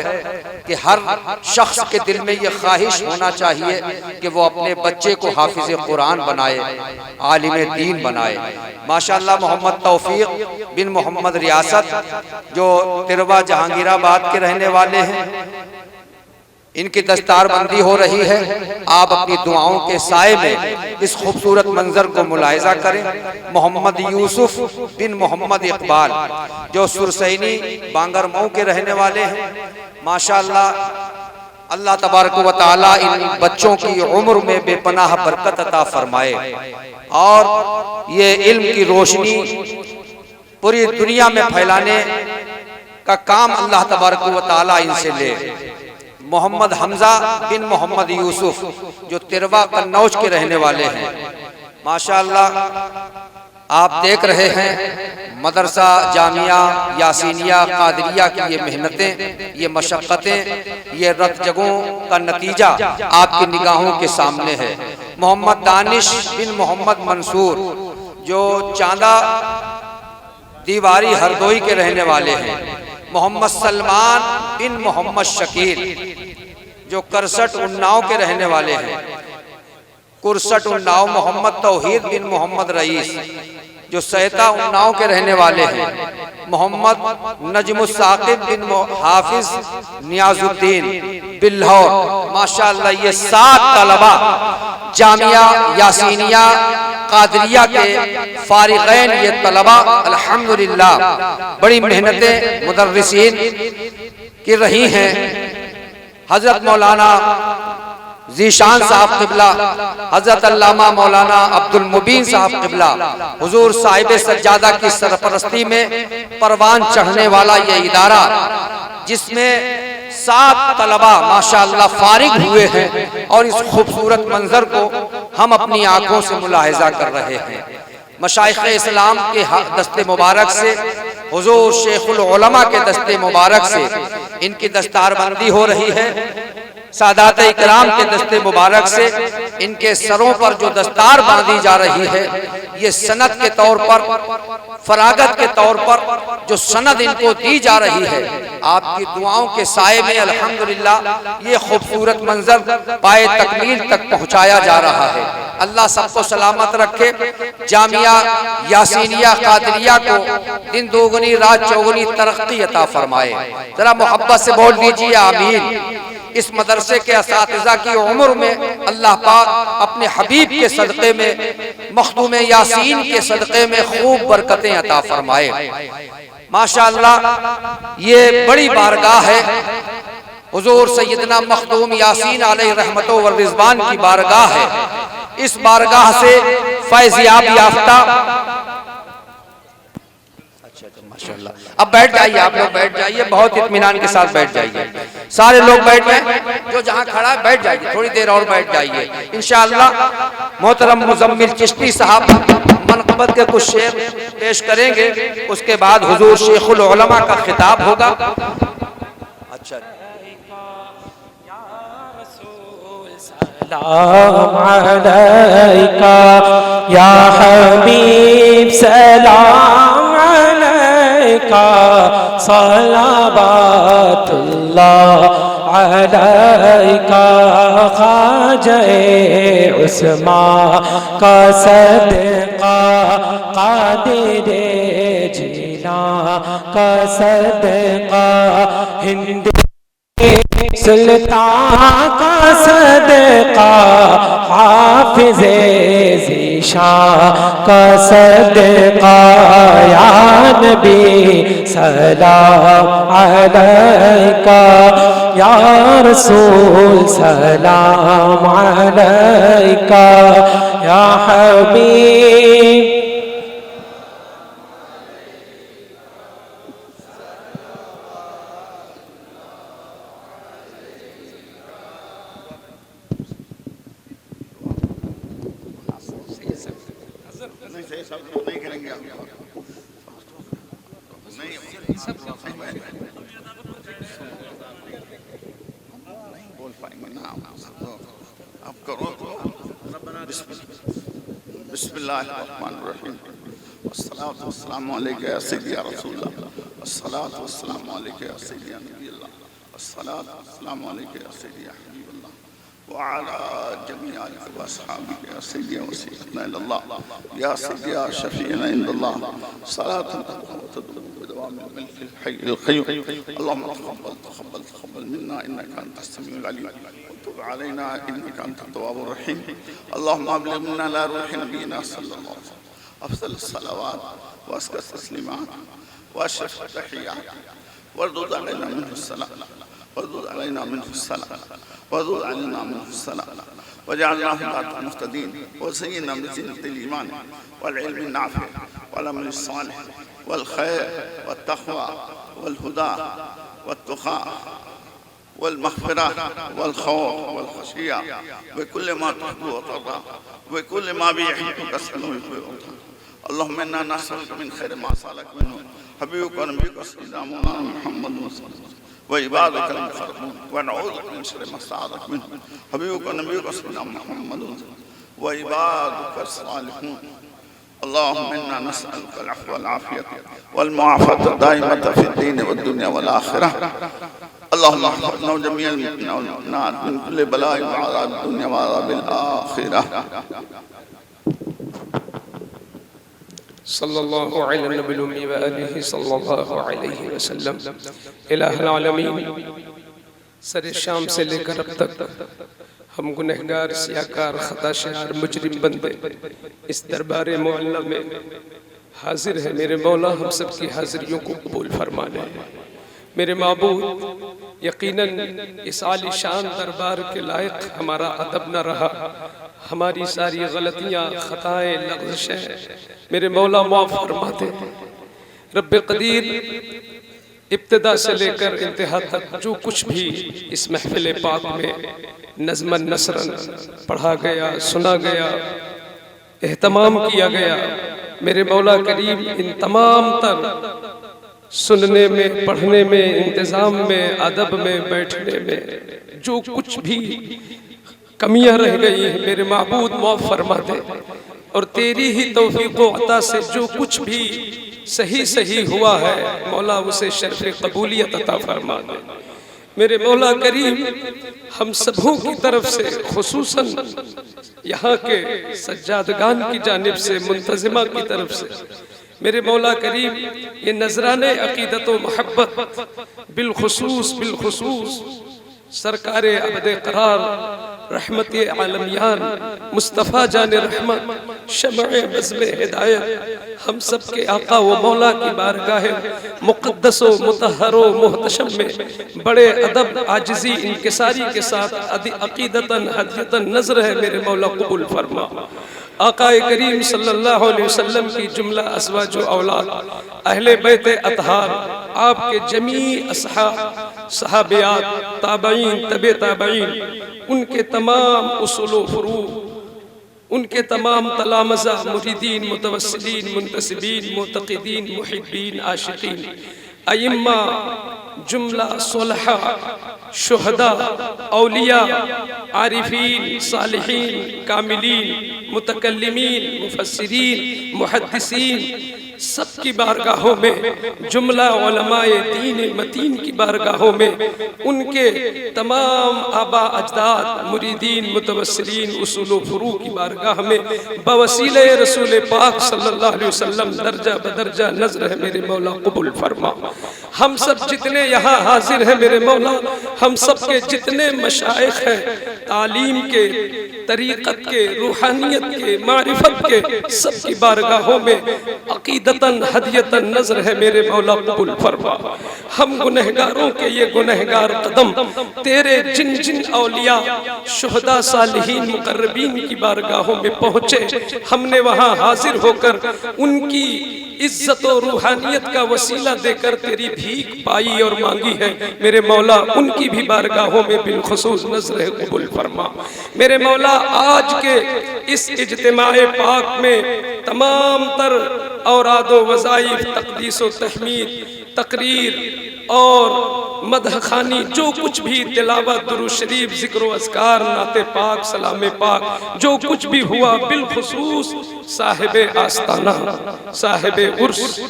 कि हर शख्स के दिल में ये ख्वाहिश होना चाहिए कि वो अपने बच्चे को हाफिज कुरान बनाए, आलिम दीन बनाए। माशाअल्लाह मोहम्मद तौफीक बिन मोहम्मद रियासत जो तिरवा जहांगीराबाद के रहने वाले हैं, इनकी दस्तारबंदी हो रही है। आप अपनी दुआओं के साए में इस खूबसूरत मंजर को मुलाहिजा करें। मोहम्मद यूसुफ बिन मोहम्मद इकबाल जो सुरसैनी बांगरमऊ के रहने वाले हैं, माशाअल्लाह अल्लाह तबारक व तआला इन बच्चों की उम्र में बेपनाह बरकत अता फरमाए और ये इल्म की रोशनी पूरी दुनिया में फैलाने का काम अल्लाह तबारक व तआला इनसे ले। मोहम्मद हमजा बिन मोहम्मद यूसुफ जो तिरवा कन्नौज के रहने वाले हैं, माशाअल्लाह आप देख रहे हैं मदरसा जामिया यासीनिया कादरिया की ये मेहनतें, ये मशक्क़तें, ये रतजगों का नतीजा आपकी निगाहों के सामने है। मोहम्मद दानिश बिन मोहम्मद मंसूर जो चांदा दीवारी हरदोई के रहने वाले हैं, मोहम्मद सलमान बिन मोहम्मद शकील जो करसट उन्नाव के रहने वाले हैं, कुरसट उन्नाव, मोहम्मद तौहीद बिन मोहम्मद रईस जो सैता उन्नाव के रहने वाले हैं, मोहम्मद नजमुस्साकिब बिन हाफिज नियाजुद्दीन बिल्हौर। माशाअल्लाह ये 7 तलबा जामिया यासीनिया कादरिया के फारिगैन ये तलबा अल्हम्दुलिल्लाह बड़ी मेहनतें मुदर्रिसीन की रही हैं। हजरत मौलाना ज़ीशान साहब क़िबला, हजरत अल्लामा मौलाना अब्दुल मुबीन साहब क़िबला, हुजूर साहिब सज्जादा की सरपरस्ती में परवान चढ़ने वाला ये इदारा जिसमें 7 तलबा माशाअल्लाह फारिग हुए हैं और इस खूबसूरत मंजर को हम अपनी आंखों से मुलाहिजा कर रहे हैं। मशाइख इस्लाम के दस्ते मुबारक से, हुजूर शेखुल उलमा के दस्ते मुबारक से इनकी दस्तारबंदी हो रही है। सादात इकराम के दस्ते मुबारक से इनके सरों पर जो दस्तार बांधी जा रही है, ये सनद के तौर पर, फरागत के तौर पर जो सनद इनको दी जा रही है, आपकी दुआओं के साए में अल्हम्दुलिल्लाह ये खूबसूरत मंजर पाए तकमील तक पहुंचाया जा रहा है। अल्लाह सबको सलामत रखे। जामिया यासीनिया कादरिया को दिन दोगुनी रात चौगुनी तरक्की अता फरमाए। जरा मोहब्बत से बोल दीजिए आमीन। इस मदरसे के असातिज़ा की उम्र में अल्लाह पाक अपने हबीब के सदक़े में, मखदूम यासीन के सदक़े में खूब बरकतें अता फरमाए। माशाअल्लाह ये बड़ी बारगाह है, हुजूर सैयदना मखदूम यासीन अलैहि रहमतो व रिज़वान की बारगाह है। इस बारगाह से फैज़याब याफ्ता, माशाअल्लाह। अब बैठ जाइए, आप लोग बैठ जाइए, बहुत इत्मीनान के साथ बैठ जाइए। सारे लोग बैठ जाए, जो जहां खड़ा है बैठ जाइए, थोड़ी देर और बैठ जाइए इंशाअल्लाह। मोहतरम मुज़म्मिल चिश्ती साहब मनक़बत के कुछ शेर पेश करेंगे, उसके बाद हुजूर शेखुल उलमा का खिताब होगा। अच्छा,
सलाम अलैका या हबीब, सलाम अलैका, सलावतुल्लाह अलैका, ख्वाजा उस्मान का सदका, कादिर जीना का सदका, हिंद सुल्तान का सदका, हाफिज़े ज़ीशान का सदका, या नबी सलाम अलैका, या रसूल सलाम अलैका, या हबीब।
बिस्मिल्लाहिर्रहमानिर्रहीम, अस्सलातु वस्सलामु अलैका या सय्यदी या रसूलल्लाह, अस्सलातु वस्सलामु अलैका या सय्यदी या नबील्लाह, अस्सलातु वस्सलामु अलैका या सय्यदी या हबीबल्लाह, व अला जमीइ आलिका व अस्हाबिका या सय्यदी या वसीलतना इलल्लाह, या सय्यदी या शफीअना इंदल्लाह, सलातन तदूम बिदवामिल मलिकिल हय्यिल क़य्यूम, अल्लाहुम्मा तक़ब्बल मिन्ना इन्नका अंतस समीउल अलीम, वतुब अलैना इन्नका अंतत तव्वाबुर रहीम, अल्लाहुम्मा अबलिग़ना ला रूहि नबीना सल्लल्लाहु अलैहि वसल्लम अफ़ज़ल सलावात व अस्का तस्लीमात व अशरफ तहियात, वरदुद अलैना मिन्हु सलाम, वरदुद अलैना मिन्हु सलाम, वरदुद अलैना मिन्हु सलाम, वजअलना हुदातन मुहतदीन, वज़य्यिना बिज़ीनतिल ईमान वल इल्मिन नाफ़िअ वल अमलिस सालिह वल खैर वत तक़वा वल हुदा वत तुक़ा वल मग़फ़िरह वल खौफ वल खशिया व कुल्ल मा तुहिब्बु व तर्दा व कुल्ल मा बियहिब्बुका सल्लल्लाहु। अल्लाहुम्मा इन्ना नस्अलुका मिन खैरि मा सअलक मिन्हु हबीबुका व नबियुका सय्यिदुना मुहम्मदुन व इबादुकल मुक़र्रबून, व नऊज़ु बिका मिन शर्रि मा इस्तa'ाज़क मिन्हु हबीबुका व नबियुका सय्यिदुना मुहम्मदुन व इबादुकस सालिहून। अल्लाहुम्मा इन्ना नस्अलुका अल-अफ़्व वल आफ़ियत वल मुआफ़ात दाइमत फ़िद दीन वद दुनिया वल आख़िरह। अल्लाहुम्मा अहफ़िज़ना व जमीअल मुमिनीन वल मुमिनात मिन कुल्लि बलाइन व अज़ाबिद दुनिया व अज़ाबिल आख़िरह।
सल्लल्लाहु अलैहि नबी व आलिहि सल्लल्लाहु अलैहि वसल्लम। इलाहुल आलमीन, सरे शाम से लेकर अब तक हम गुनहगार, सियाकार, खताशार, मुजरिम बंदे इस दरबार मुअल्ला में हाजिर है। मेरे मौला हम सब की हाजिरियों को कबूल फरमाने। मेरे माबूद, यकीनन इस आली शान दरबार के लायक हमारा अदब न रहा, हमारी सारी गलतियाँ, खताएँ, लग़ज़िशें मेरे मौला माफ़ फरमा दे। रब्बे क़दीर, इब्तिदा से लेकर इंतहा तक जो कुछ भी इस महफ़िल पाक में नज़्मन नसरन पढ़ा गया, सुना गया, एहतमाम किया गया, मेरे मौला करीम इन तमाम तर सुनने में, पढ़ने में, इंतज़ाम में, अदब में, बैठने में जो कुछ भी कमियां रह गई हैं मेरे माबूद माफ़ फरमा दे, और तेरी ही तौफीक व अता से जो कुछ भी सही सही हुआ है मौला उसे शर्फ़ कबूलियत अता फरमा दे। मेरे मौला करीम हम सबों की तरफ से खुसूसन यहाँ के सज्जादगान की जानिब से, मुंतज़िमा की तरफ से मेरे मौला करीम ये नजराने अकीदत व मोहब्बत बिलखुसूस सरकार अबद करार रहमत आलमियान मुस्तफ़ा जान रहमत शमअ बज़्म हिदायत हम सब के आका व मौला की बारगाह मुक़द्दस व मुतहहर व मुहतशम में बड़े अदब, आजिज़ी, इंकिसारी के साथ अक़ीदतन हदियतन नज़र है मेरे मौला कबूल फरमा। आक़ाए करीम सल्लल्लाहु अलैहि वसल्लम की जुमला अज़वाज व औलाद, अहले बैत अतहार, आपके जमी असहाब, सहाबियात, ताबईन, तबे ताबईन, उनके तमाम उसूल व फुरू, उनके तमाम तलामज़ा, मुरीदीन, मुतवस्सिलीन, मुंतसिबीन, मुतक़िदीन, मुहिब्बीन, आशिकीन, अइम्मा, जुमला सुलहा, शुहदा, औलिया, आरिफीन, सालिहीन, कामिलीन, मुतकल्लिमीन, मुफस्सिरीन, मुहद्दिसीन, सबकी बारगाहों में, जुमला उलमाए दीन मतीन की बारगाहों में, उनके तमाम आबा अजदाद, मुरीदीन, मुतवस्सिलीन, उसूल व फुरू की बारगाह में बवसीले रसूल पाक सल्लल्लाहु अलैहि वसल्लम दर्जा बदर्जा नज़र है मेरे मौला कबूल फरमा। हम सब जितने यहाँ हाजिर हैं मेरे मौला, हम सब के जितने मशाइख हैं, तालीम के, तरीक़त के, रूहानियत के, मारिफत के, सबकी बारगाहों में अक़ीदतन हदियतन नज़र है मेरे मौला कबूल फरमा। हम गुनहगारों के ये गुनहगार कदम तेरे जिन जिन औलिया, शुहदा, सालिहीन, मुक़र्रबीन की बारगाहों में पहुँचे, हमने वहाँ हाजिर होकर उनकी इज्जत और रूहानियत का वसीला देकर तेरी भीख पाई और मांगी है मेरे मौला, उनकी भी बारगाहों में बिलखुसूस नज़र कबूल फरमा। मेरे मौला आज के इस इज्तिमाए पाक में तमाम तर औराद व वज़ाइफ, तक़दीस व तहमीद, तकरीर और मदह खानी, जो कुछ भी तिलावत, दुरूद शरीफ, ज़िक्र व अज़कार, नाते पाक, सलाम पाक, जो कुछ भी हुआ बिलखुसूस साहिब आस्ताना, साहिब उर्स,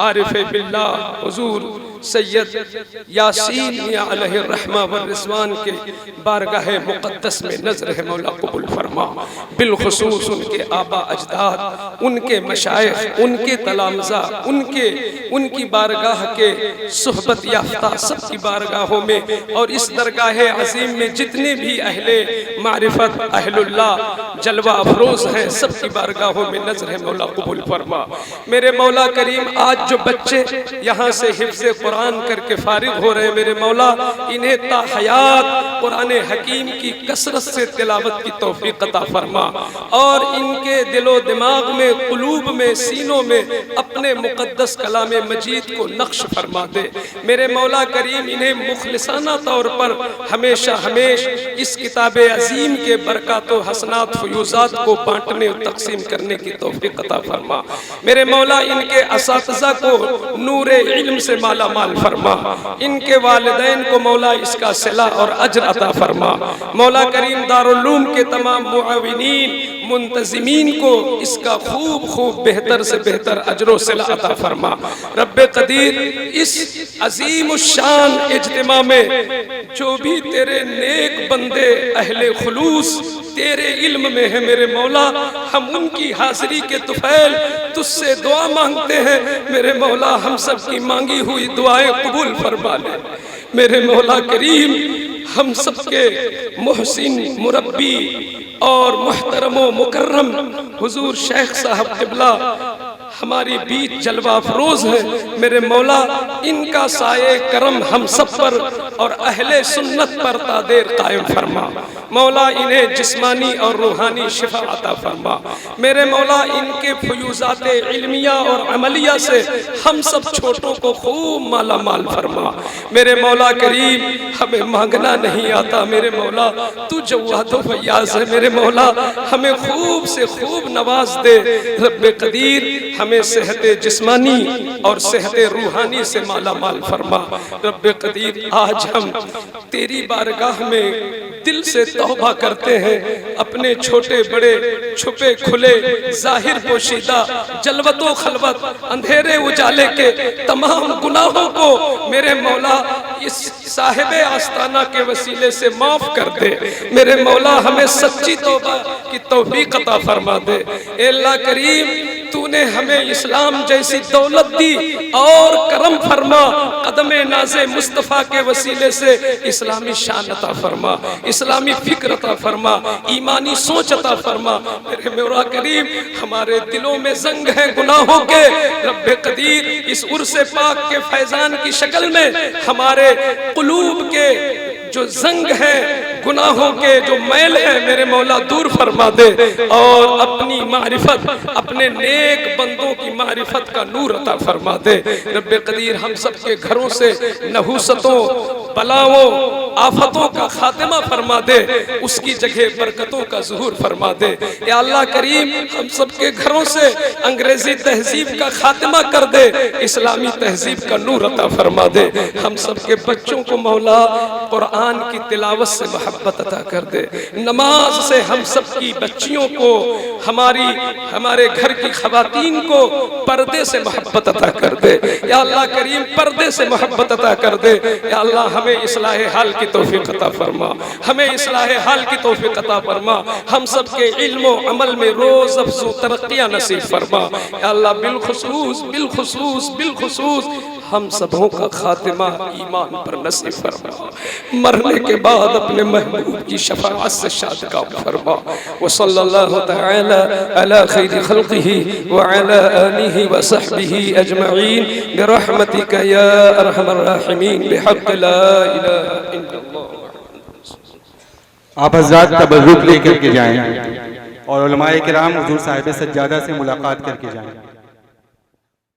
आरिफ बिल्लाह हुजूर सैयद यासीन मियां अलैहि रहमा व रिज़वान के बारगाह मुक़द्दस में नज़र है मौला कबूल फरमा। बिलखुसूस उनके आबा अजदाद, उनके मशाइख, उनके तलामज़ा, उनकी बारगाह के सुहबत याफ्ता सबकी बारगाहों में और इस दरगाह अज़ीम में जितने भी अहले मारिफत, अहलुल्लाह, जलवा अफरोज़ हैं, सबकी बारगाहों में नज़र है मौला कबूल फरमा। मेरे मौला करीम आज जो बच्चे यहाँ से हिफ्ज़ कुरान करके फारिग हो रहे हैं मेरे मौला, इन्हें ताहयात कुरान हकीम की कसरत से तिलावत की तौफीक अता फरमा और इनके दिलो दिमाग में, कुलूब में, सीनों में अपने मुक़द्दस कलाम मजीद को नक्श फरमा दे। मेरे मौला करीम इन्हें मुखलिसाना तौर पर हमेशा इस किताब अजीम के बरक़ात व हसनात फ़यूज़ात को बांटने और तक़सीम करने की तौफीक अता फरमा। मेरे मौला इनके असातिज़ा को नूर इल्म से माला माल फरमा, इनके वालिदैन को मौला इसका सिला और अज्र अता फरमा। मौला करीम दारुल उलूम के तमाम मुआविनीन, मुंतज़िमीन को इसका खूब बेहतर से बेहतर अज्र सिला अता फरमा। रब्बे कदीर इस अजीम शान इज्तिमा में जो भी तेरे नेक बंदे अहले खुलूस तेरे इल्म में है मेरे मौला, हम उनकी हाजिरी के तुफैल तुझसे दुआ मांगते हैं मेरे मौला, हम सब की मांगी हुई दुआएं कबूल फरमा ले। मेरे मौला करीम हम सब के मुहसिन, मुरब्बी और मुहतरम व मुकर्रम हुजूर शेख साहब क़िबला हमारी बीच जलवा अफरोज है मेरे मौला, इनका साये करम हम सब पर और अहले सुन्नत पर तादेर कायम फरमा। मौला इन्हें जिस्मानी और रूहानी शिफा अता फरमा। मेरे मौला इनके फ़यूज़ात इल्मिया और अमलिया से हम सब छोटों को खूब माला माल फरमा। मेरे मौला करीम हमें मांगना नहीं आता मेरे मौला, तू जवाद व फयाज़ है मेरे मौला, हमें खूब से खूब नवाज दे। रब्बे कदीर हमें सेहत जिस्मानी और सेहत रूहानी से माला माल फरमा। रब्बे कदीर आज हम तेरी बारगाह में दिल से तौबा करते हैं, अपने छोटे बड़े छुपे खुले जाहिर पोशीदा जलवतो खलवत अंधेरे उजाले के तमाम गुनाहों को मेरे मौला इस साहिबे आस्ताना के वसीले से माफ कर दे। मेरे मौला हमें सच्ची तौबा की तौफीक अता फरमा दे। ए अल्लाह करीम तूने हमें इस्लाम जैसी दौलत दी और करम फरमा, कदमे नाज़े मुस्तफ़ा के वसीले से इस्लामी शान अता फरमा, इस्लामी फिक्र अता फरमा, ईमानी सोच अता फरमा। मेरे मौला करीम हमारे दिलों में जंग है गुनाहों के, रब्बे कदीर इस उर्से पाक के फैजान की शक्ल में हमारे कुलूब के जो जंग है गुनाहों के जो मैल है मेरे मौला दूर फरमा दे और अपनी मारिफत अपने नेक बंदों की मारिफत का नूर अता फरमा दे। रब्बे कदीर हम सब के घरों से नहुसतों बलाओं आफतों का खात्मा फरमा दे, उसकी जगह बरकतों का ज़ुहूर फरमा दे। या अल्लाह करीम हम सब के घरों से अंग्रेजी तहजीब का खात्मा कर दे, इस्लामी तहजीब का नूर अता फरमा दे। हम सब के बच्चों को मौला कुरान की तिलावत से मोहब्बत अता कर दे, नमाज से हम सब की बच्चियों को हमारे घर की खवातीन को पर्दे से मोहब्बत अता कर दे। या अल्लाह करीम पर्दे से मोहब्बत अता कर दे। या अल्लाह हमें इस्लाह हाल की तौफीक अता फरमा, हमें इस्लाह हाल की तौफीक अता फरमा। हम सब के इल्म व अमल में रोज अफजू तरक्कियां नसीब फरमा। या अल्लाह बिलखुसूस हम सबों का खातिमा ईमान पर नसीब फरमा, मरने के बाद अपने महबूब की शफाअत से शादकाम फरमा। व सल्लल्लाहु तआला अला खैरि खल्क़िही व अला आलिही व सहबिही अजमईन बिरहमतिका या अरहमर राहिमीन बिहक़्क़ि ला इलाहा इल्लल्लाह।
आप हज़रात तबर्रुक लेकर के जाएं और उलमाए किराम हुज़ूर साहिब सज्जादा से मुलाकात करके जाएं।